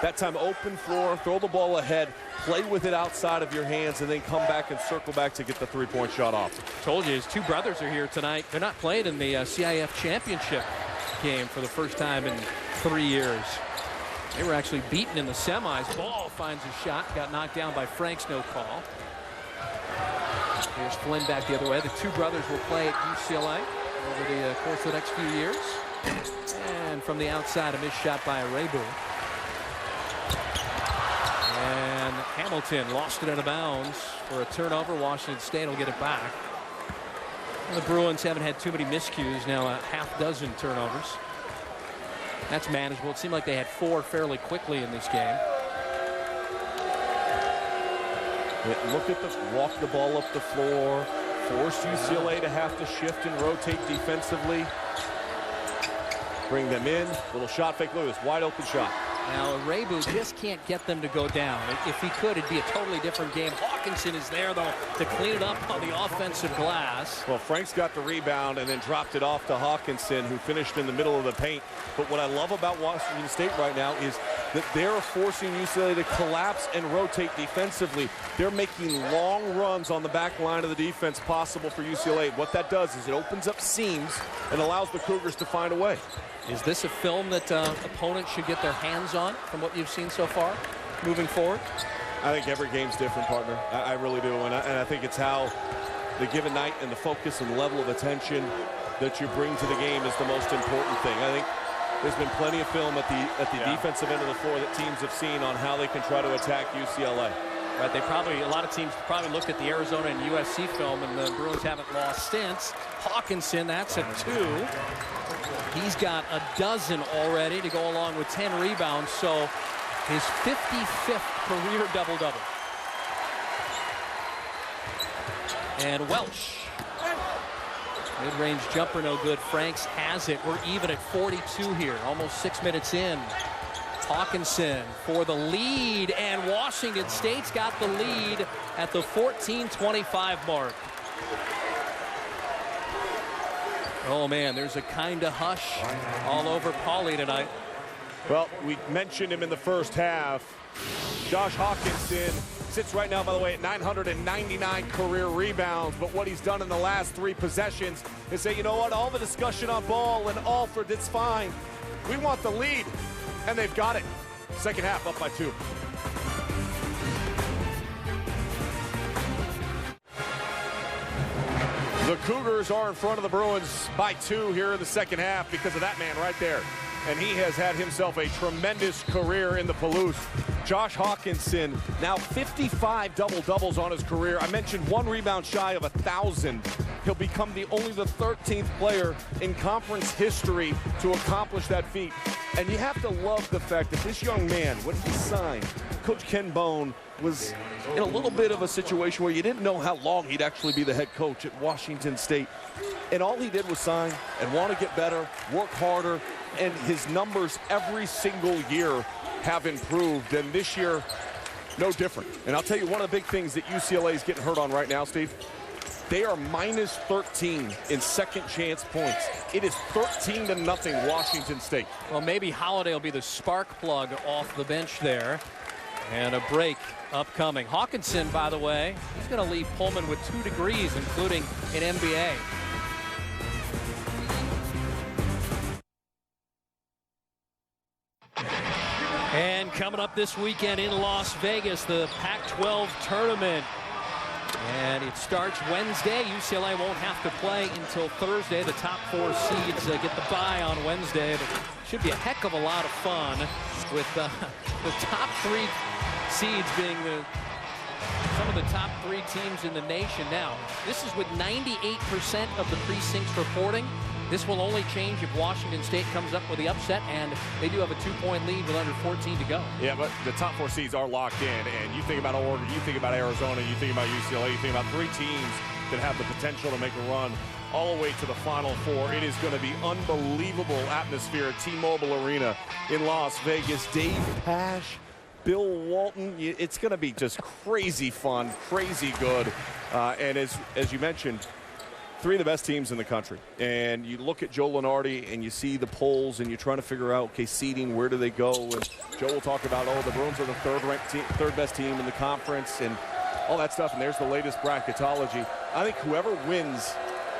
That time, open floor, throw the ball ahead, play with it outside of your hands, and then come back and circle back to get the three-point shot off. Told you, his 2 brothers are here tonight. They're not playing in the CIF championship game for the first time in 3 years. They were actually beaten in the semis. Ball finds a shot, got knocked down by Franks, no call. Here's Flynn back the other way. The 2 brothers will play at UCLA over the course of the next few years. And from the outside, a missed shot by Arebu. And Hamilton lost it out of bounds for a turnover. Washington State will get it back. And the Bruins haven't had too many miscues now, a half dozen turnovers. That's manageable. It seemed like they had 4 fairly quickly in this game. Look at the walk the ball up the floor, force UCLA to have to shift and rotate defensively. Bring them in, little shot fake, Lewis, wide open shot. Now, Arebu just can't get them to go down. If he could, it'd be a totally different game. Hawkinson is there, though, to clean it up on the offensive glass. Well, Franks got the rebound and then dropped it off to Hawkinson, who finished in the middle of the paint. But what I love about Washington State right now is that they're forcing UCLA to collapse and rotate defensively. They're making long runs on the back line of the defense possible for UCLA. What that does is it opens up seams and allows the Cougars to find a way. Is this a film that opponents should get their hands on from what you've seen so far moving forward? I think every game's different, partner. I really do. And I think it's how the given night and the focus and level of attention that you bring to the game is the most important thing. I think there's been plenty of film at the defensive end of the floor that teams have seen on how they can try to attack UCLA. Right, a lot of teams probably looked at the Arizona and USC film, and the Bruins haven't lost since. Hawkinson, that's a 2. He's got a dozen already to go along with 10 rebounds, so his 55th career double-double. And Welsh. Mid-range jumper, no good. Franks has it. We're even at 42 here, almost 6 minutes in. Hawkinson for the lead, and Washington State's got the lead at the 14-25 mark. Oh man, there's a kind of hush all over Pauley tonight. Well, we mentioned him in the first half. Josh Hawkinson sits right now, by the way, at 999 career rebounds, but what he's done in the last 3 possessions is say, you know what, all the discussion on Ball and Alford, it's fine. We want the lead. And they've got it. Second half up by 2. The Cougars are in front of the Bruins by 2 here in the second half because of that man right there. And he has had himself a tremendous career in the Palouse. Josh Hawkinson, now 55 double-doubles on his career. I mentioned 1 rebound shy of 1,000 He'll become only the 13th player in conference history to accomplish that feat. And you have to love the fact that this young man, when he signed, Coach Ken Bone was in a little bit of a situation where you didn't know how long he'd actually be the head coach at Washington State. And all he did was sign and want to get better, work harder, and his numbers every single year have improved. And this year, no different. And I'll tell you one of the big things that UCLA is getting hurt on right now, Steve. They are minus 13 in second chance points. It is 13-0 Washington State. Well, maybe Holiday will be the spark plug off the bench there. And a break upcoming. Hawkinson, by the way, he's going to leave Pullman with 2 degrees, including an MBA. And coming up this weekend in Las Vegas, the Pac-12 tournament. And it starts Wednesday. UCLA won't have to play until Thursday. The top 4 seeds get the bye on Wednesday. But should be a heck of a lot of fun with the top 3 seeds being some of the top 3 teams in the nation. Now, this is with 98% of the precincts reporting. This will only change if Washington State comes up with the upset, and they do have a 2-point lead with under 14 to go. Yeah, but the top 4 seeds are locked in, and you think about Oregon, you think about Arizona, you think about UCLA, you think about 3 teams that have the potential to make a run all the way to the Final Four. It is going to be unbelievable atmosphere at T-Mobile Arena in Las Vegas. Dave Pasch, Bill Walton, it's going to be just crazy fun, crazy good. And as you mentioned, 3 of the best teams in the country. And you look at Joe Lunardi and you see the polls and you're trying to figure out, okay, seeding, where do they go? And Joe will talk about, the Bruins are the third best team in the conference and all that stuff. And there's the latest bracketology. I think whoever wins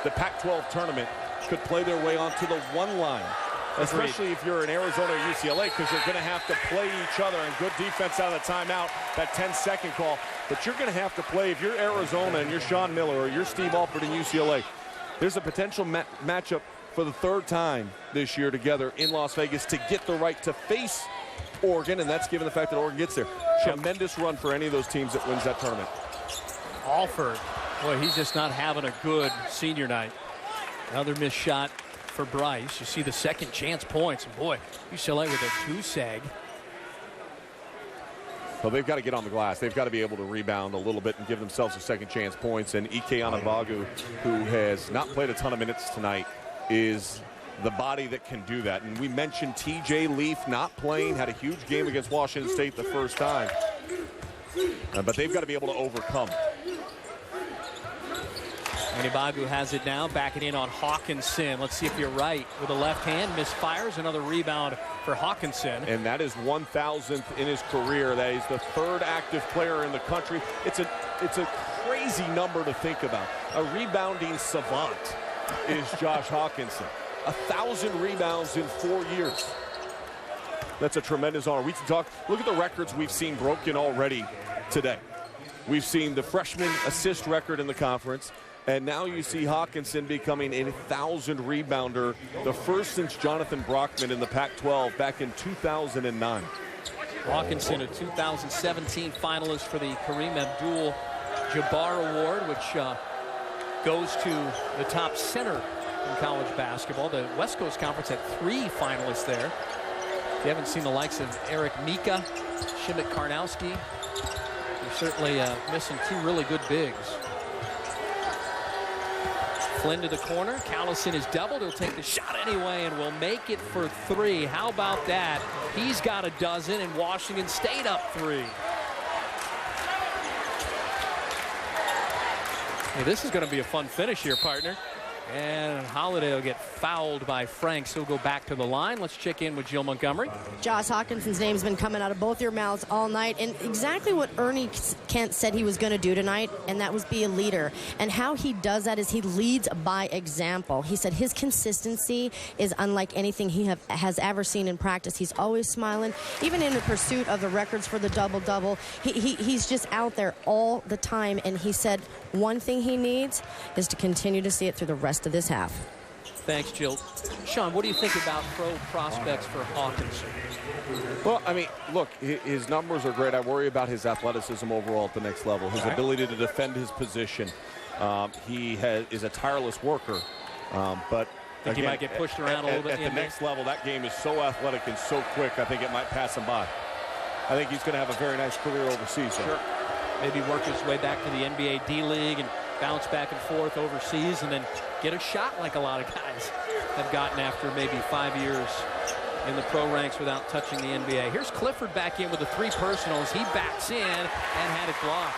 the Pac-12 tournament could play their way onto the 1 line. Especially if you're in Arizona or UCLA, because you're going to have to play each other, and good defense out of the timeout, that 10-second call. But you're going to have to play, if you're Arizona and you're Sean Miller or you're Steve Alford in UCLA, there's a potential matchup for the 3rd time this year together in Las Vegas to get the right to face Oregon, and that's given the fact that Oregon gets there. Tremendous run for any of those teams that wins that tournament. Alford, boy, he's just not having a good senior night. Another missed shot for Bryce. You see the second chance points, and boy, UCLA with a 2-seg. Well, they've got to get on the glass. They've got to be able to rebound a little bit and give themselves a second chance points. And Ike Anigbogu, who has not played a ton of minutes tonight, is the body that can do that. And we mentioned TJ Leaf not playing, had a huge game against Washington State the first time. But they've got to be able to overcome. Anigbogu has it now, backing in on Hawkinson. Let's see if you're right. With a left hand, misfires. Another rebound for Hawkinson. And that is 1,000th in his career. That is the 3rd active player in the country. It's a crazy number to think about. A rebounding savant is Josh Hawkinson. 1,000 rebounds in 4 years. That's a tremendous honor. We can talk. Look at the records we've seen broken already today. We've seen the freshman assist record in the conference. And now you see Hawkinson becoming a 1,000 rebounder, the first since Jonathan Brockman in the Pac-12 back in 2009. Hawkinson, a 2017 finalist for the Kareem Abdul-Jabbar Award, which goes to the top center in college basketball. The West Coast Conference had 3 finalists there. If you haven't seen the likes of Eric Mika, Shimmick Karnowski, you're certainly missing 2 really good bigs. Flynn to the corner. Callison is doubled. He'll take the shot anyway and will make it for 3. How about that? He's got a dozen, and Washington State up 3. Hey, this is going to be a fun finish here, partner. And Holiday will get fouled by Franks. He'll go back to the line. Let's check in with Jill Montgomery. Josh Hawkinson's name's been coming out of both your mouths all night, and exactly what Ernie Kent said he was going to do tonight, and that was be a leader. And how he does that is he leads by example. He said his consistency is unlike anything he has ever seen in practice. He's always smiling, even in the pursuit of the records for the double-double. He's just out there all the time, and he said one thing he needs is to continue to see it through the rest of this half. Thanks, Jill. Sean, what do you think about pro prospects for Hawkinson? Well, I mean, look, his numbers are great. I worry about his athleticism overall at the next level, his ability to defend his position. He is a tireless worker, but think he might get pushed around a little bit. At the next level, that game is so athletic and so quick, I think it might pass him by. I think he's going to have a very nice career overseas. Sure. Maybe work his way back to the NBA D-League and bounce back and forth overseas and then get a shot like a lot of guys have gotten after maybe 5 years in the pro ranks without touching the NBA. Here's Clifford back in with the 3 personals. He backs in and had it blocked.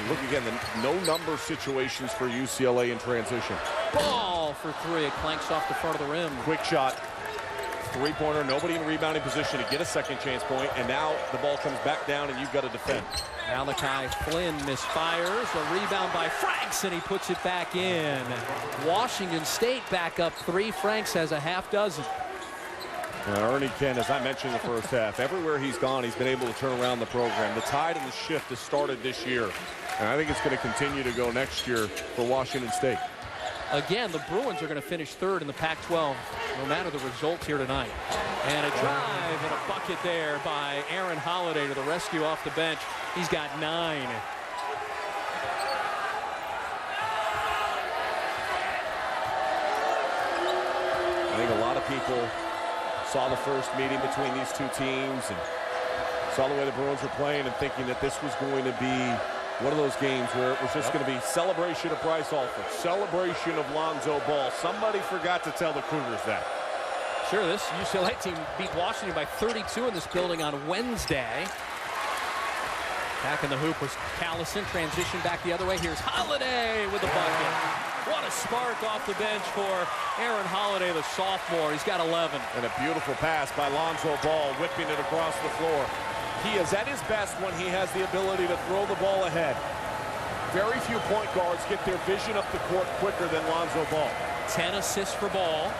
Look again, the no-number situations for UCLA in transition. Ball for 3. It clanks off the front of the rim. Quick shot. 3-pointer, nobody in rebounding position to get a second chance point, and now the ball comes back down and you've got to defend. Malachi Flynn misfires. A rebound by Franks, and he puts it back in. Washington State back up 3. Franks has a half dozen. Ernie Kent, as I mentioned in the first half, everywhere he's gone, he's been able to turn around the program. The tide and the shift has started this year, and I think it's going to continue to go next year for Washington State. Again, the Bruins are going to finish 3rd in the Pac-12, no matter the result here tonight. And a drive and a bucket there by Aaron Holiday to the rescue off the bench. He's got 9. I think a lot of people saw the first meeting between these two teams and saw the way the Bruins were playing and thinking that this was going to be one of those games where it was just going to be celebration of Bryce Alford, celebration of Lonzo Ball. Somebody forgot to tell the Cougars that. Sure, this UCLA team beat Washington by 32 in this building on Wednesday. Back in the hoop was Callison. Transition back the other way. Here's Holiday with the bucket. What a spark off the bench for Aaron Holiday, the sophomore. He's got 11. And a beautiful pass by Lonzo Ball, whipping it across the floor. He is at his best when he has the ability to throw the ball ahead. Very few point guards get their vision up the court quicker than Lonzo Ball. 10 assists for Ball.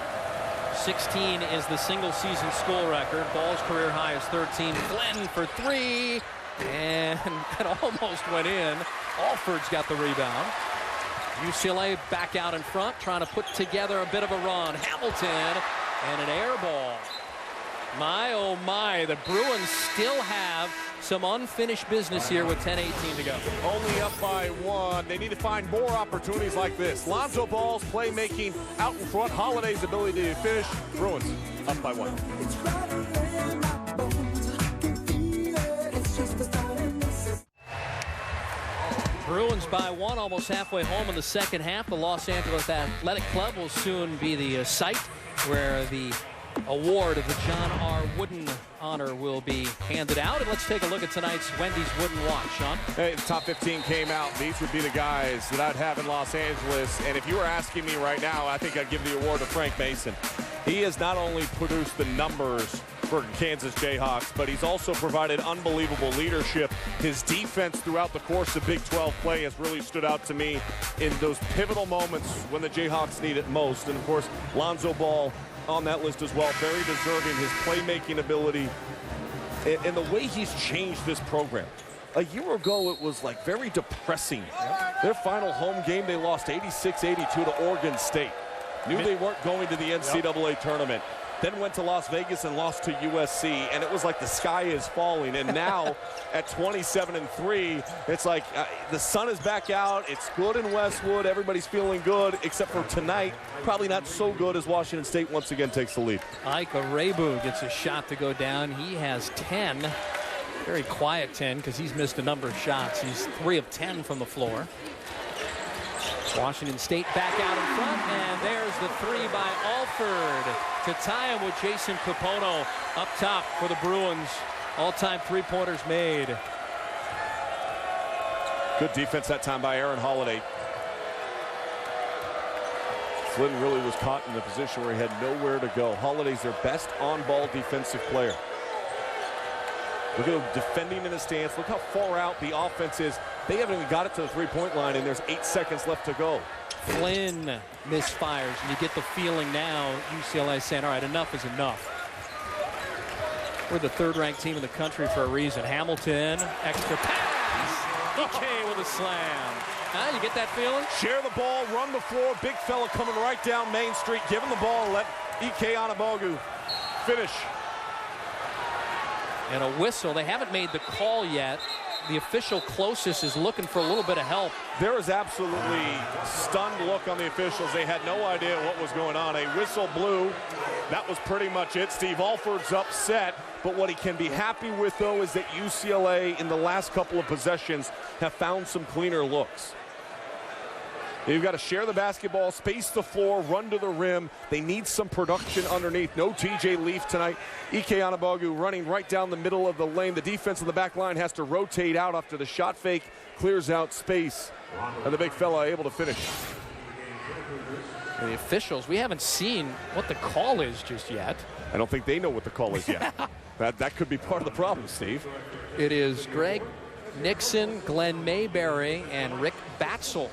16 is the single-season school record. Ball's career high is 13. Flynn for 3. And it almost went in. Alford's got the rebound. UCLA back out in front, trying to put together a bit of a run. Hamilton and an air ball. My, oh my, the Bruins still have some unfinished business here with 10:18 to go. Only up by 1. They need to find more opportunities like this. Lonzo Ball's playmaking out in front. Holiday's ability to finish. Bruins up by 1. Bruins by 1, almost halfway home in the second half. The Los Angeles Athletic Club will soon be the site where the award of the John R. Wooden honor will be handed out. And let's take a look at tonight's Wendy's Wooden Watch. Sean? Hey, the top 15 came out. These would be the guys that I'd have in Los Angeles. And if you were asking me right now, I think I'd give the award to Frank Mason. He has not only produced the numbers for Kansas Jayhawks, but he's also provided unbelievable leadership. His defense throughout the course of Big 12 play has really stood out to me in those pivotal moments when the Jayhawks need it most. And, of course, Lonzo Ball on that list as well. Very deserving. His playmaking ability and the way he's changed this program. A year ago, it was like very depressing. Their final home game, they lost 86-82 to Oregon State. Knew they weren't going to the NCAA tournament. Then went to Las Vegas and lost to USC, and it was like the sky is falling. And now at 27-3, it's like the sun is back out. It's good in Westwood. Everybody's feeling good, except for tonight. Probably not so good as Washington State once again takes the lead. Ike Arebu gets a shot to go down. He has 10. Very quiet 10 because he's missed a number of shots. He's 3 of 10 from the floor. Washington State back out in front, and there's the 3 by Alford to tie him with Jason Capono up top for the Bruins. All-time three-pointers made. Good defense that time by Aaron Holiday. Flynn really was caught in the position where he had nowhere to go. Holiday's their best on-ball defensive player. Look at him defending in a stance. Look how far out the offense is. They haven't even got it to the three-point line, and there's 8 seconds left to go. Flynn misfires, and you get the feeling now UCLA saying, all right, enough is enough. We're the 3rd-ranked team in the country for a reason. Hamilton, extra pass. EK with a slam. You get that feeling? Share the ball, run the floor. Big fella coming right down Main Street. Give him the ball and let EK Anabogu finish. And a whistle. They haven't made the call yet the official closest is looking for a little bit of help. There was absolutely stunned look on the officials. They had no idea what was going on. A whistle blew. That was pretty much it. Steve Alford's upset, but what he can be happy with, though, is that UCLA in the last couple of possessions have found some cleaner looks. You've got to share the basketball, space the floor, run to the rim. They need some production underneath. No TJ Leaf tonight. Ike Anabagu running right down the middle of the lane. The defense in the back line has to rotate out after the shot fake clears out space. And the big fella able to finish. The officials, we haven't seen what the call is just yet. I don't think they know what the call is yet. That could be part of the problem, Steve. It is Greg Nixon, Glenn Mayberry, and Rick Batzel.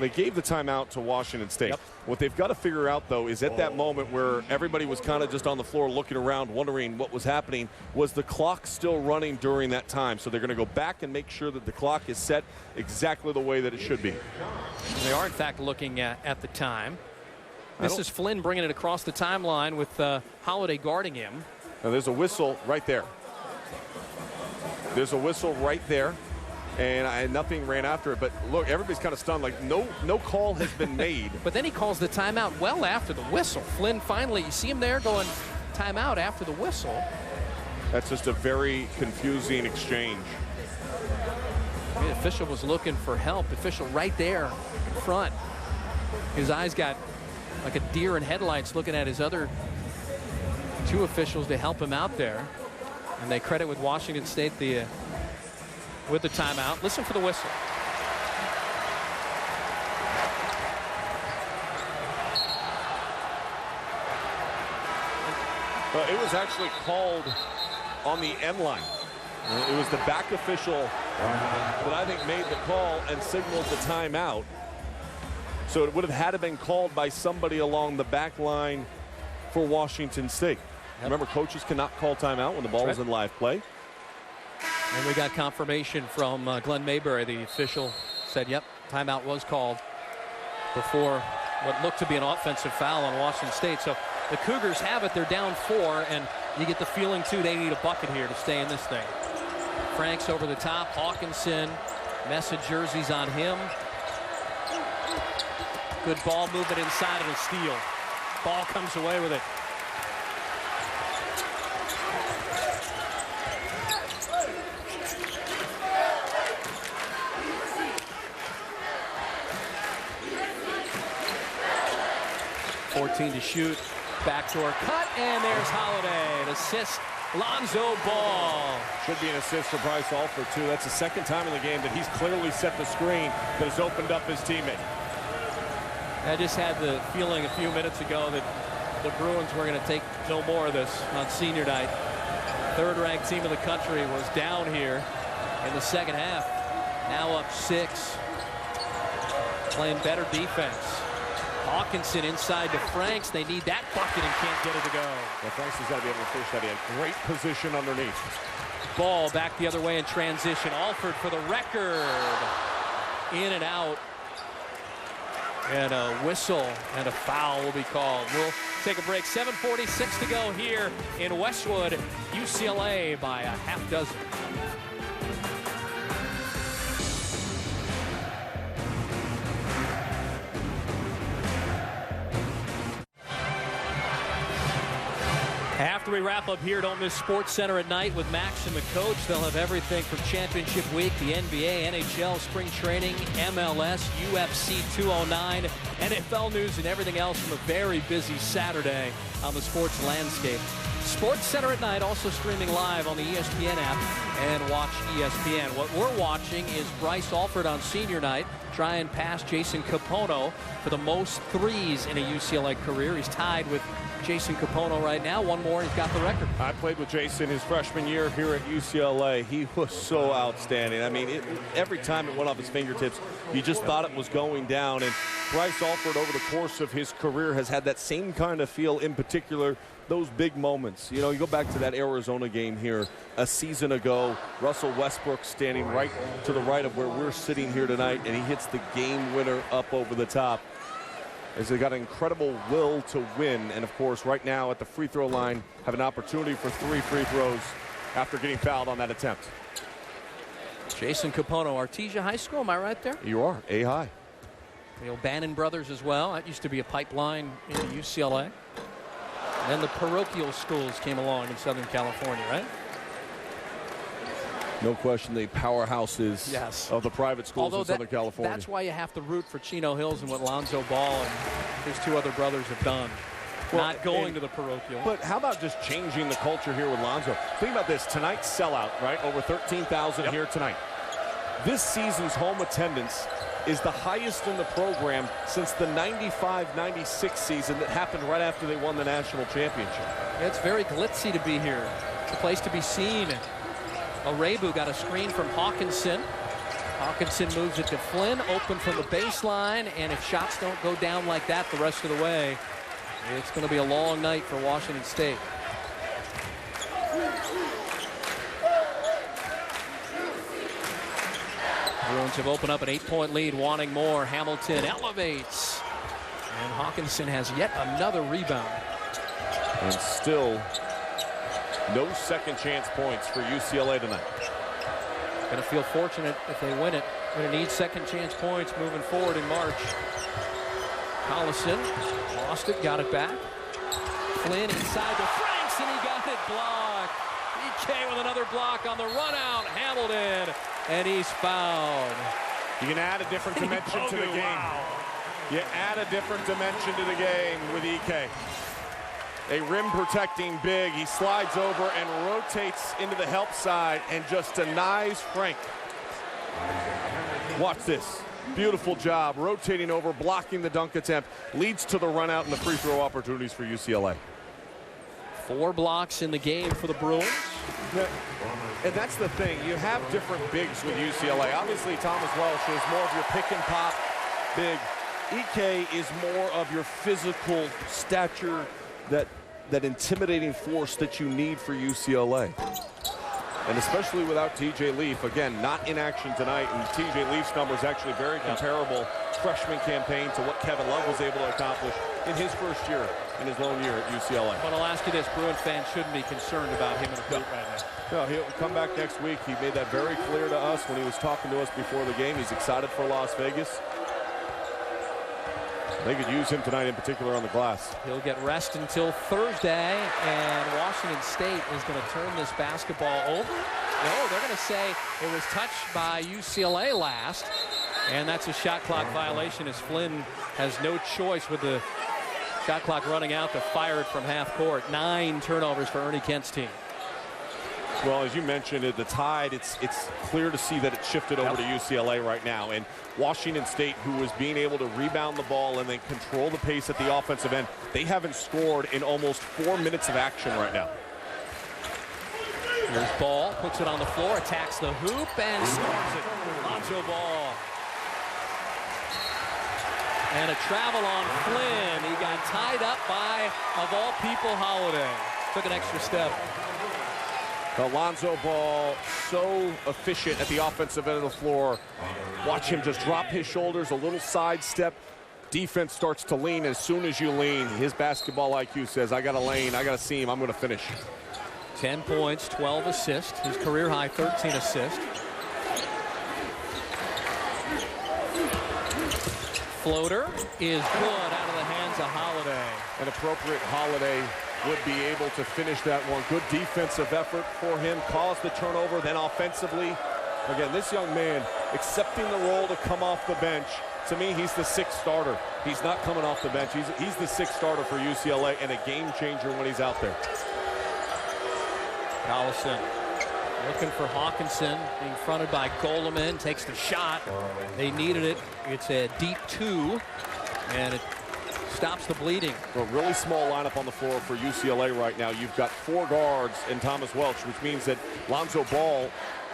They gave the timeout to Washington State. Yep. What they've got to figure out, though, is at that moment where everybody was kind of just on the floor looking around, wondering what was happening, was the clock still running during that time? So they're going to go back and make sure that the clock is set exactly the way that it should be. They are, in fact, looking at the time. This is Flynn bringing it across the timeline with Holiday guarding him. Now, there's a whistle right there. There's a whistle right there. And nothing ran after it. But look, everybody's kind of stunned. Like, no call has been made. But then he calls the timeout well after the whistle. Flynn finally, you see him there going timeout after the whistle. That's just a very confusing exchange. The official was looking for help. The official right there in front. His eyes got like a deer in headlights looking at his other two officials to help him out there. And they credit with Washington State with the timeout. Listen for the whistle. Well, it was actually called on the end line. It was the back official that I think made the call and signaled the timeout. So it would have had to been called by somebody along the back line for Washington State. Yep. Remember, coaches cannot call timeout when the ball is in live play. And we got confirmation from Glenn Mayberry. The official said, yep, timeout was called before what looked to be an offensive foul on Washington State. So the Cougars have it. They're down 4, and you get the feeling, too, they need a bucket here to stay in this thing. Franks over the top. Hawkinson, message jerseys on him. Good ball movement inside of a steal. Ball comes away with it. To shoot, backdoor cut, and there's Holiday. An assist, Lonzo Ball. Should be an assist for Bryce Alford, too. That's the second time in the game that he's clearly set the screen that has opened up his teammate. I just had the feeling a few minutes ago that the Bruins were going to take no more of this on senior night. Third-ranked team in the country was down here in the second half. Now up 6. Playing better defense. Hawkinson inside to Franks. They need that bucket and can't get it to go. Well, Franks has got to be able to fish that in. Great position underneath. Ball back the other way in transition. Alford for the record. In and out. And a whistle and a foul will be called. We'll take a break. 7:46 to go here in Westwood. UCLA by a half dozen. After we wrap up here, don't miss Sports Center at night with Max and the coach. They'll have everything from Championship Week, the NBA, NHL, Spring Training, MLS, UFC 209, NFL news, and everything else from a very busy Saturday on the sports landscape. Sports Center at night, also streaming live on the ESPN app and watch ESPN. What we're watching is Bryce Alford on senior night try and pass Jason Capono for the most threes in a UCLA career. He's tied with Jason Capono right now. One more, he's got the record. I played with Jason his freshman year here at UCLA. He was so outstanding. I mean, every time it went off his fingertips, you just thought it was going down. And Bryce Alford, over the course of his career, has had that same kind of feel, in particular, those big moments. You know, you go back to that Arizona game here a season ago. Russell Westbrook standing right to the right of where we're sitting here tonight, and he hits the game winner up over the top. As they got an incredible will to win, and of course right now at the free throw line have an opportunity for 3 free throws after getting fouled on that attempt. Jason Capono, Artesia High School, am I right there? You are, A high. The O'Bannon brothers as well. That used to be a pipeline into UCLA. And then the parochial schools came along in Southern California, right? No question, the powerhouses of the private schools in Southern California. That's why you have to root for Chino Hills and what Lonzo Ball and his two other brothers have done. Not going to the parochial. But how about just changing the culture here with Lonzo? Think about this. Tonight's sellout, right? Over 13,000 here tonight. This season's home attendance is the highest in the program since the 95-96 season that happened right after they won the national championship. It's very glitzy to be here. It's a place to be seen. Arebu got a screen from Hawkinson. Hawkinson moves it to Flynn, open from the baseline, and if shots don't go down like that the rest of the way, it's going to be a long night for Washington State. Bruins have opened up an 8-point lead, wanting more. Hamilton elevates, and Hawkinson has yet another rebound. And still no second chance points for UCLA tonight. Going to feel fortunate if they win it. Going to need second chance points moving forward in March. Collison lost it, got it back. Flynn inside to Franks, and he got it blocked. EK with another block on the run out. Hamilton, and he's fouled. You can add a different dimension to the game. You add a different dimension to the game with EK. A rim protecting big. He slides over and rotates into the help side and just denies Frank. Watch this. Beautiful job rotating over, blocking the dunk attempt, leads to the run out and the free throw opportunities for UCLA. 4 blocks in the game for the Bruins. And that's the thing. You have different bigs with UCLA. Obviously, Thomas Welsh is more of your pick and pop big. EK is more of your physical stature, that intimidating force that you need for UCLA. And especially without TJ Leaf, again, not in action tonight. And TJ Leaf's numbers actually very comparable freshman campaign to what Kevin Love was able to accomplish in his first year, in his lone year at UCLA. But I'll ask you this, Bruin fans shouldn't be concerned about him in a boot right now. No, he'll come back next week. He made that very clear to us when he was talking to us before the game. He's excited for Las Vegas. They could use him tonight in particular on the glass. He'll get rest until Thursday, and Washington State is going to turn this basketball over. No, they're going to say it was touched by UCLA last, and that's a shot clock violation as Flynn has no choice with the shot clock running out to fire it from half court. 9 turnovers for Ernie Kent's team. Well, as you mentioned, at the Tide, it's clear to see that it shifted over to UCLA right now. And Washington State, who was being able to rebound the ball and then control the pace at the offensive end, they haven't scored in almost 4 minutes of action right now. Here's Ball, puts it on the floor, attacks the hoop, and scores it. Lonzo Ball. And a travel on Flynn. He got tied up by, of all people, Holiday. Took an extra step. Lonzo Ball, so efficient at the offensive end of the floor. Watch him just drop his shoulders, a little sidestep. Defense starts to lean. As soon as you lean, his basketball IQ says, I got a lane, I got a seam, I'm going to finish. 10 points, 12 assists. His career high 13 assists. Floater is good out of the hands of Holiday. An appropriate Holiday would be able to finish that one. Good defensive effort for him, caused the turnover, then offensively. Again, this young man accepting the role to come off the bench. To me, he's the 6th starter. He's not coming off the bench. He's the 6th starter for UCLA and a game changer when he's out there. Collison looking for Hawkinson, being fronted by Goleman, takes the shot. They needed it. It's a deep 2, and it stops the bleeding. A really small lineup on the floor for UCLA right now. You've got 4 guards in Thomas Welch, which means that Lonzo Ball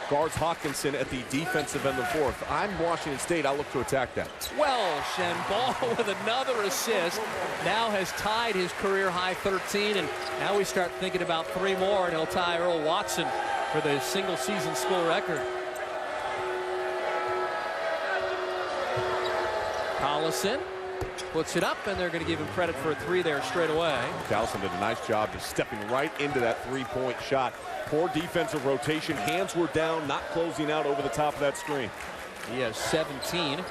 guards Hawkinson at the defensive end of the floor. If I'm Washington State, I look to attack that. Welsh and Ball with another assist. Now has tied his career high 13, and now we start thinking about 3 more, and he'll tie Earl Watson for the single season school record. Collison puts it up, and they're going to give him credit for a three there straight away. Callison did a nice job of stepping right into that three-point shot. Poor defensive rotation. Hands were down, not closing out over the top of that screen. He has 17.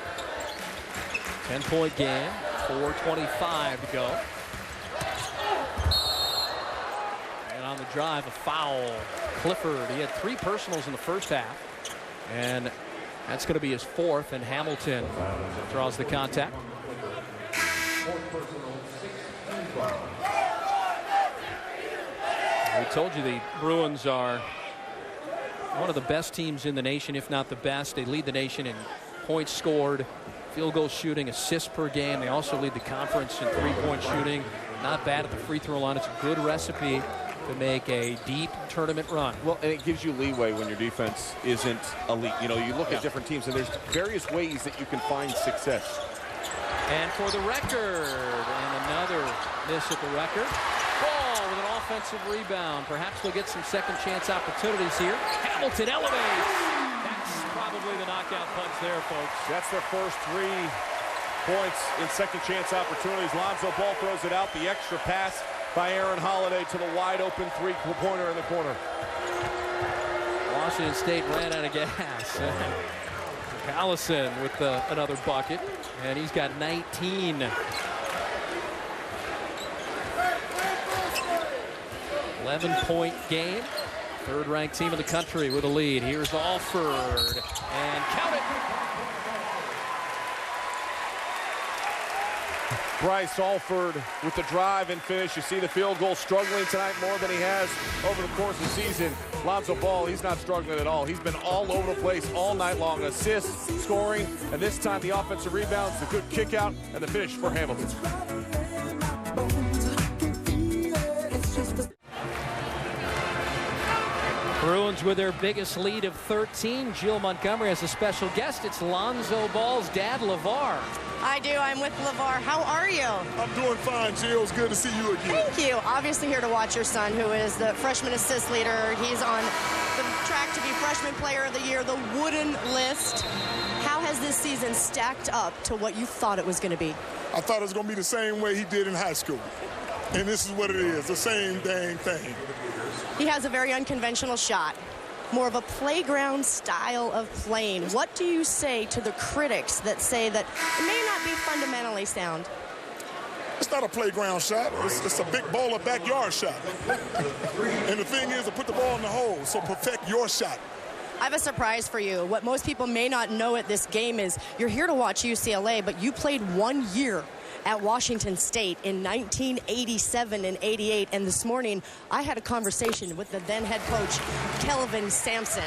10-point game. 4:25 to go. And on the drive, a foul. Clifford, he had 3 personals in the first half. And that's going to be his 4th, and Hamilton draws the contact. We told you the Bruins are one of the best teams in the nation, if not the best. They lead the nation in points scored, field goal shooting, assists per game. They also lead the conference in three-point shooting. Not bad at the free throw line. It's a good recipe to make a deep tournament run. Well, and it gives you leeway when your defense isn't elite. You know, you look at different teams, and there's various ways that you can find success. And for the record, and another miss at the record. Ball with an offensive rebound. Perhaps they'll get some second chance opportunities here. Hamilton elevates. That's probably the knockout punch there, folks. That's their first 3 points in second chance opportunities. Lonzo Ball throws it out. The extra pass by Aaron Holiday to the wide open three-pointer in the corner. Washington State ran out of gas. Callison with another bucket, and he's got 19. 11-point game. 3rd-ranked team in the country with a lead. Here's Alford, and count it. Bryce Alford with the drive and finish. You see the field goal, struggling tonight more than he has over the course of the season. Lonzo Ball, he's not struggling at all. He's been all over the place all night long. Assists, scoring, and this time the offensive rebounds, the good kick out, and the finish for Hamilton. Bruins with their biggest lead of 13. Jill Montgomery has a special guest. It's Lonzo Ball's dad, LeVar. I do. I'm with LeVar. How are you? I'm doing fine, Jill. It's good to see you again. Thank you. Obviously here to watch your son, who is the freshman assist leader. He's on the track to be freshman player of the year, the wooden list. How has this season stacked up to what you thought it was going to be? I thought it was going to be the same way he did in high school. And this is what it is, the same dang thing. He has a very unconventional shot, more of a playground style of playing. What do you say to the critics that say that it may not be fundamentally sound? It's not a playground shot. It's a big baller backyard shot. And the thing is to put the ball in the hole, so perfect your shot. I have a surprise for you. What most people may not know at this game is you're here to watch UCLA, but you played 1 year at Washington State in 1987 and 88. And this morning, I had a conversation with the then head coach, Kelvin Sampson.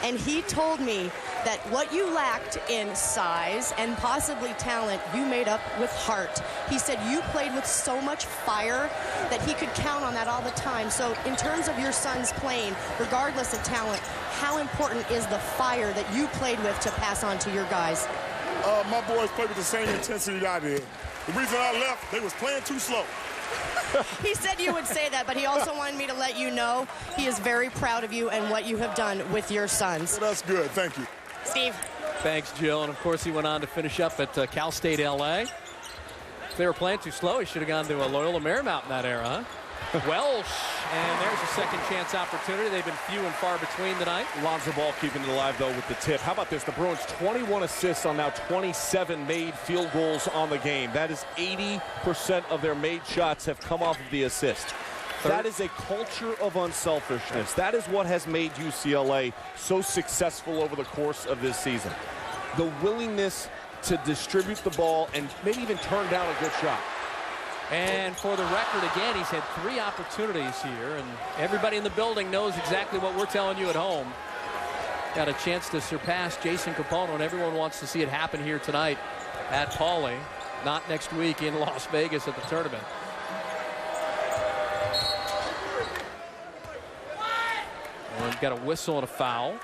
And he told me that what you lacked in size and possibly talent, you made up with heart. He said you played with so much fire that he could count on that all the time. So in terms of your son's playing, regardless of talent, how important is the fire that you played with to pass on to your guys? My boys played with the same intensity I did. The reason I left, they was playing too slow. He said you would say that, but he also wanted me to let you know he is very proud of you and what you have done with your sons. Well, that's good. Thank you. Steve. Thanks, Jill. And, of course, he went on to finish up at Cal State L.A. If they were playing too slow, he should have gone to Loyola Marymount in that era, huh? Welsh, and there's a second chance opportunity. They've been few and far between tonight. Lonzo Ball keeping it alive, though, with the tip. How about this? The Bruins 21 assists on now 27 made field goals on the game. That is 80% of their made shots have come off of the assist. That is a culture of unselfishness. That is what has made UCLA so successful over the course of this season. The willingness to distribute the ball and maybe even turn down a good shot. And for the record, again, he's had 3 opportunities here, and everybody in the building knows exactly what we're telling you at home. Got a chance to surpass Jason Capone, and everyone wants to see it happen here tonight at Pauley, not next week in Las Vegas at the tournament. And we've got a whistle and a foul.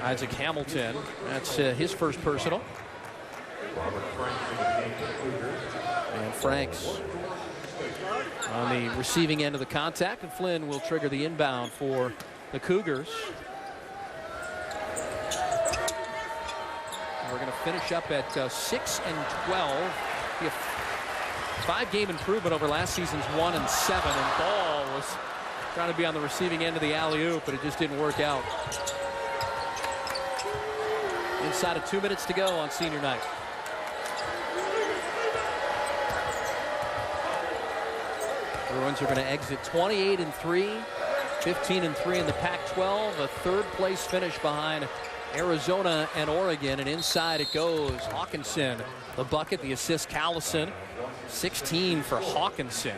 Isaac Hamilton, that's his first personal. And Franks on the receiving end of the contact, and Flynn will trigger the inbound for the Cougars. We're going to finish up at 6-12. Be a 5-game improvement over last season's 1-7. And Ball was trying to be on the receiving end of the alley-oop, but it just didn't work out. Inside of 2 minutes to go on senior night. Bruins are going to exit 28-3, 15-3 in the Pac-12, a third-place finish behind Arizona and Oregon, and inside it goes. Hawkinson, the bucket, the assist, Callison. 16 for Hawkinson.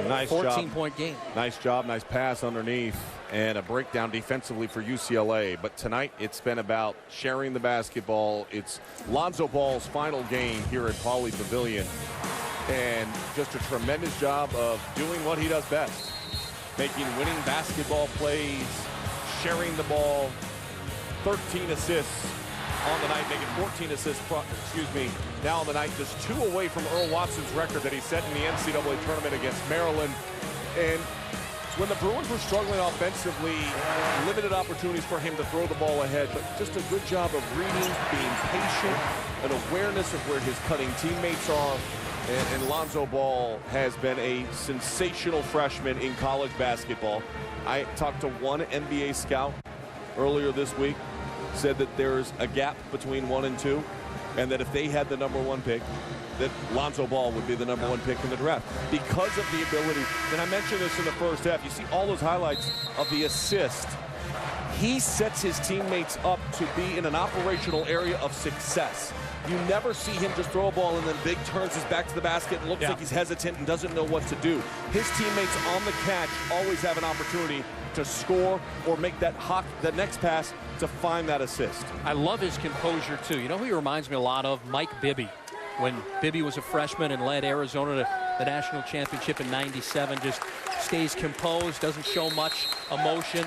Nice 14-point game. Nice job, nice pass underneath, and a breakdown defensively for UCLA. But tonight it's been about sharing the basketball. It's Lonzo Ball's final game here at Pauley Pavilion. And just a tremendous job of doing what he does best. Making winning basketball plays, sharing the ball. 13 assists on the night, making 14 assists, now on the night, just 2 away from Earl Watson's record that he set in the NCAA tournament against Maryland. And when the Bruins were struggling offensively, limited opportunities for him to throw the ball ahead, but just a good job of reading, being patient, an awareness of where his cutting teammates are. And Lonzo Ball has been a sensational freshman in college basketball. I talked to one NBA scout earlier this week, said that there's a gap between 1 and 2, and that if they had the #1 pick, that Lonzo Ball would be the #1 pick in the draft because of the ability. And I mentioned this in the first half. You see all those highlights of the assist. He sets his teammates up to be in an operational area of success. You never see him just throw a ball and then big turns his back to the basket and looks like he's hesitant and doesn't know what to do. His teammates on the catch always have an opportunity to score or make that next pass to find that assist. I love his composure, too. You know who he reminds me a lot of? Mike Bibby. When Bibby was a freshman and led Arizona to the national championship in '97, just stays composed, doesn't show much emotion.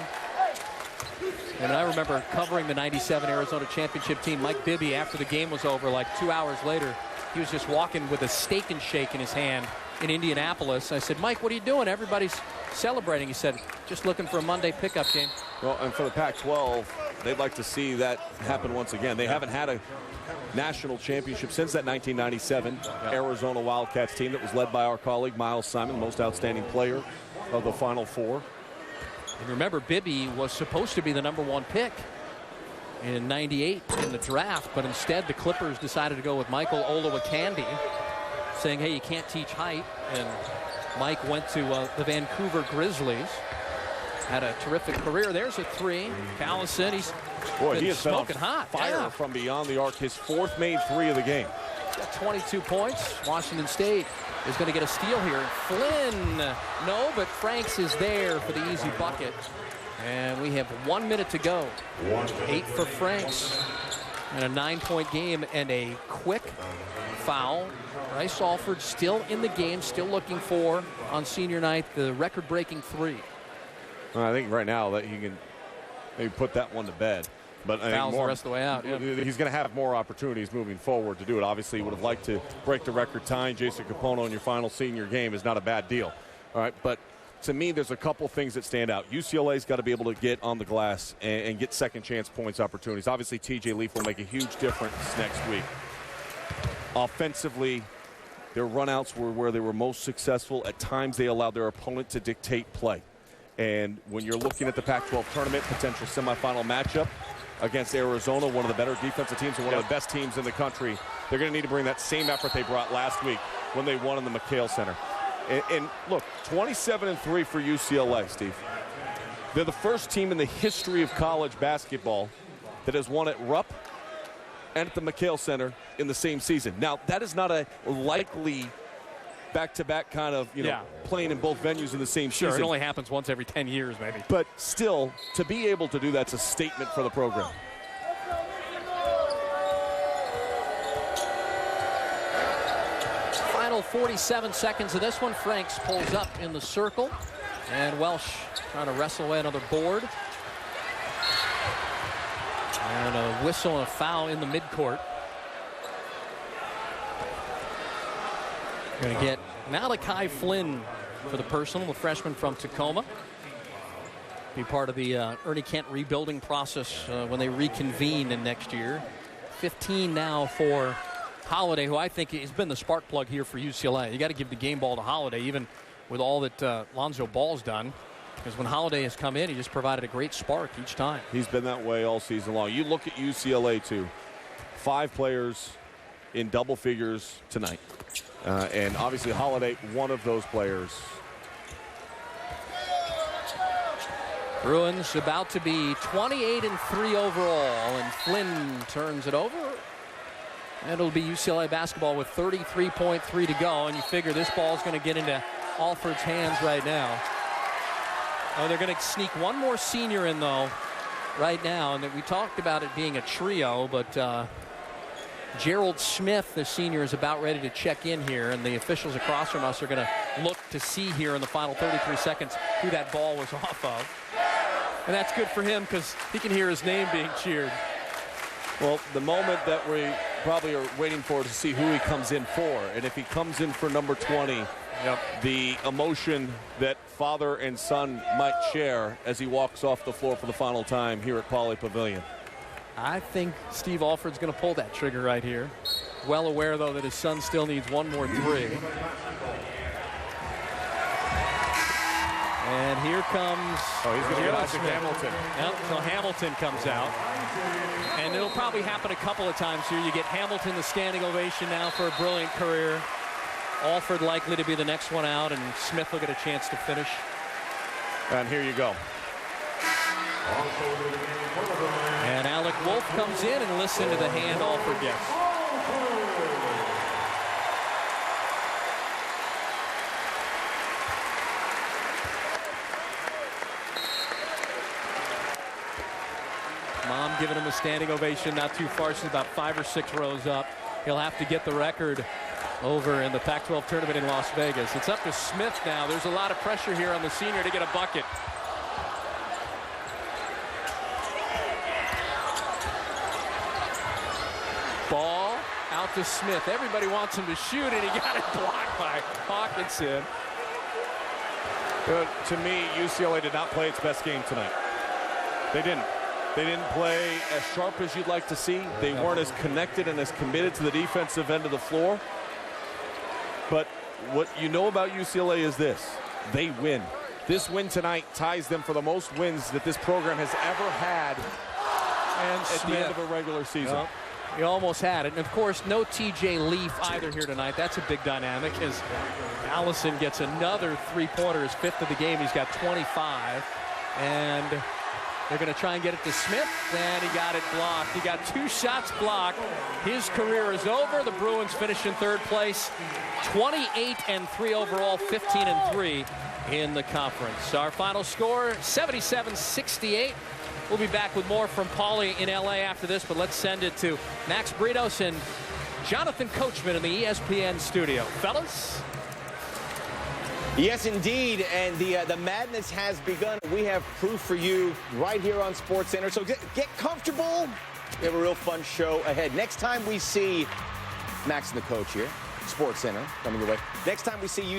And I remember covering the '97 Arizona championship team. Mike Bibby, after the game was over, like 2 hours later, he was just walking with a Steak and Shake in his hand in Indianapolis. I said, Mike, what are you doing? Everybody's celebrating. He said, just looking for a Monday pickup game. Well, and for the Pac-12, they'd like to see that happen once again. They haven't had a national championship since that 1997 Arizona Wildcats team that was led by our colleague Miles Simon, the most outstanding player of the Final Four. And remember, Bibby was supposed to be the #1 pick in '98 in the draft, but instead the Clippers decided to go with Michael Olowokandi, saying, hey, you can't teach height. And Mike went to the Vancouver Grizzlies. Had a terrific career. There's a 3. Callison, he's been smoking hot. Fire from beyond the arc. His 4th made 3 of the game. Got 22 points. Washington State is going to get a steal here. Flynn, no, but Franks is there for the easy bucket. And we have 1 minute to go. 8 for Franks. And a 9-point game and a quick foul. Bryce Alford still in the game, still looking for, on senior night, the record-breaking 3. Well, I think right now that he can maybe put that one to bed. But I think the rest of the way out. Yep. He's going to have more opportunities moving forward to do it. Obviously, he would have liked to break the record tying Jason Capono in your final senior game is not a bad deal. All right, but to me, there's a couple things that stand out. UCLA's got to be able to get on the glass and get second chance points opportunities. Obviously, TJ Leaf will make a huge difference next week. Offensively, their runouts were where they were most successful. At times, they allowed their opponent to dictate play. And when you're looking at the Pac-12 tournament, potential semifinal matchup against Arizona, one of the better defensive teams and one of the best teams in the country, they're going to need to bring that same effort they brought last week when they won in the McHale Center. And look, 27-3 for UCLA, Steve. They're the first team in the history of college basketball that has won at Rupp and at the McHale Center in the same season. Now, that is not a likely back-to-back kind of, playing in both venues in the same season. Sure, it only happens once every 10 years, maybe. But still, to be able to do that's a statement for the program. Final 47 seconds of this one. Franks pulls up in the circle. And Welsh trying to wrestle away another board. And a whistle and a foul in the midcourt. Going to get Malachi Flynn for the personal, the freshman from Tacoma. Be part of the Ernie Kent rebuilding process when they reconvene in next year. 15 now for Holiday, who I think has been the spark plug here for UCLA. You got to give the game ball to Holiday, even with all that Lonzo Ball's done. Because when Holiday has come in, he just provided a great spark each time. He's been that way all season long. You look at UCLA, too. 5 players in double figures tonight. And obviously Holiday, one of those players. Bruins about to be 28-3 overall, and Flynn turns it over. And it'll be UCLA basketball with 33.3 to go, and you figure this ball is going to get into Alford's hands right now. Oh, they're going to sneak one more senior in, though, right now. And we talked about it being a trio, but Jerrold Smith, the senior, is about ready to check in here, and the officials across from us are going to look to see here in the final 33 seconds who that ball was off of. And that's good for him because he can hear his name being cheered. Well, the moment that we probably are waiting for to see who he comes in for. And if he comes in for number 20, the emotion that father and son might share as he walks off the floor for the final time here at Pauley Pavilion. I think Steve Alford's going to pull that trigger right here. Well aware, though, that his son still needs one more 3. And here comes... Oh, he's going to get Isaac Hamilton. Yep, so Hamilton comes out. And it'll probably happen a couple of times here. You get Hamilton the standing ovation now for a brilliant career. Alford likely to be the next one out, and Smith will get a chance to finish. And here you go. And Alec Wolf comes in, and listen to the hand Alford gets. Mom giving him a standing ovation, not too far. She's about 5 or 6 rows up. He'll have to get the record over in the Pac-12 tournament in Las Vegas. It's up to Smith now. There's a lot of pressure here on the senior to get a bucket. Ball out to Smith. Everybody wants him to shoot, and he got it blocked by Hawkinson. To me, UCLA did not play its best game tonight. They didn't. They didn't play as sharp as you'd like to see. They weren't as connected and as committed to the defensive end of the floor. But what you know about UCLA is this: they win. This win tonight ties them for the most wins that this program has ever had and at the end of a regular season. Yep. He almost had it. And, of course, no T.J. Leaf either here tonight. That's a big dynamic as Allison gets another 3-pointer, his 5th of the game. He's got 25. And they're going to try and get it to Smith, and he got it blocked. He got 2 shots blocked. His career is over. The Bruins finish in 3rd place, 28-3 overall, 15-3 in the conference. Our final score, 77-68. We'll be back with more from Pauley in L.A. after this, but let's send it to Max Britos and Jonathan Coachman in the ESPN studio. Fellas? Yes, indeed, and the madness has begun. We have proof for you right here on SportsCenter, so get comfortable. We have a real fun show ahead. Next time we see Max and the coach here, SportsCenter coming your way. Next time we see you.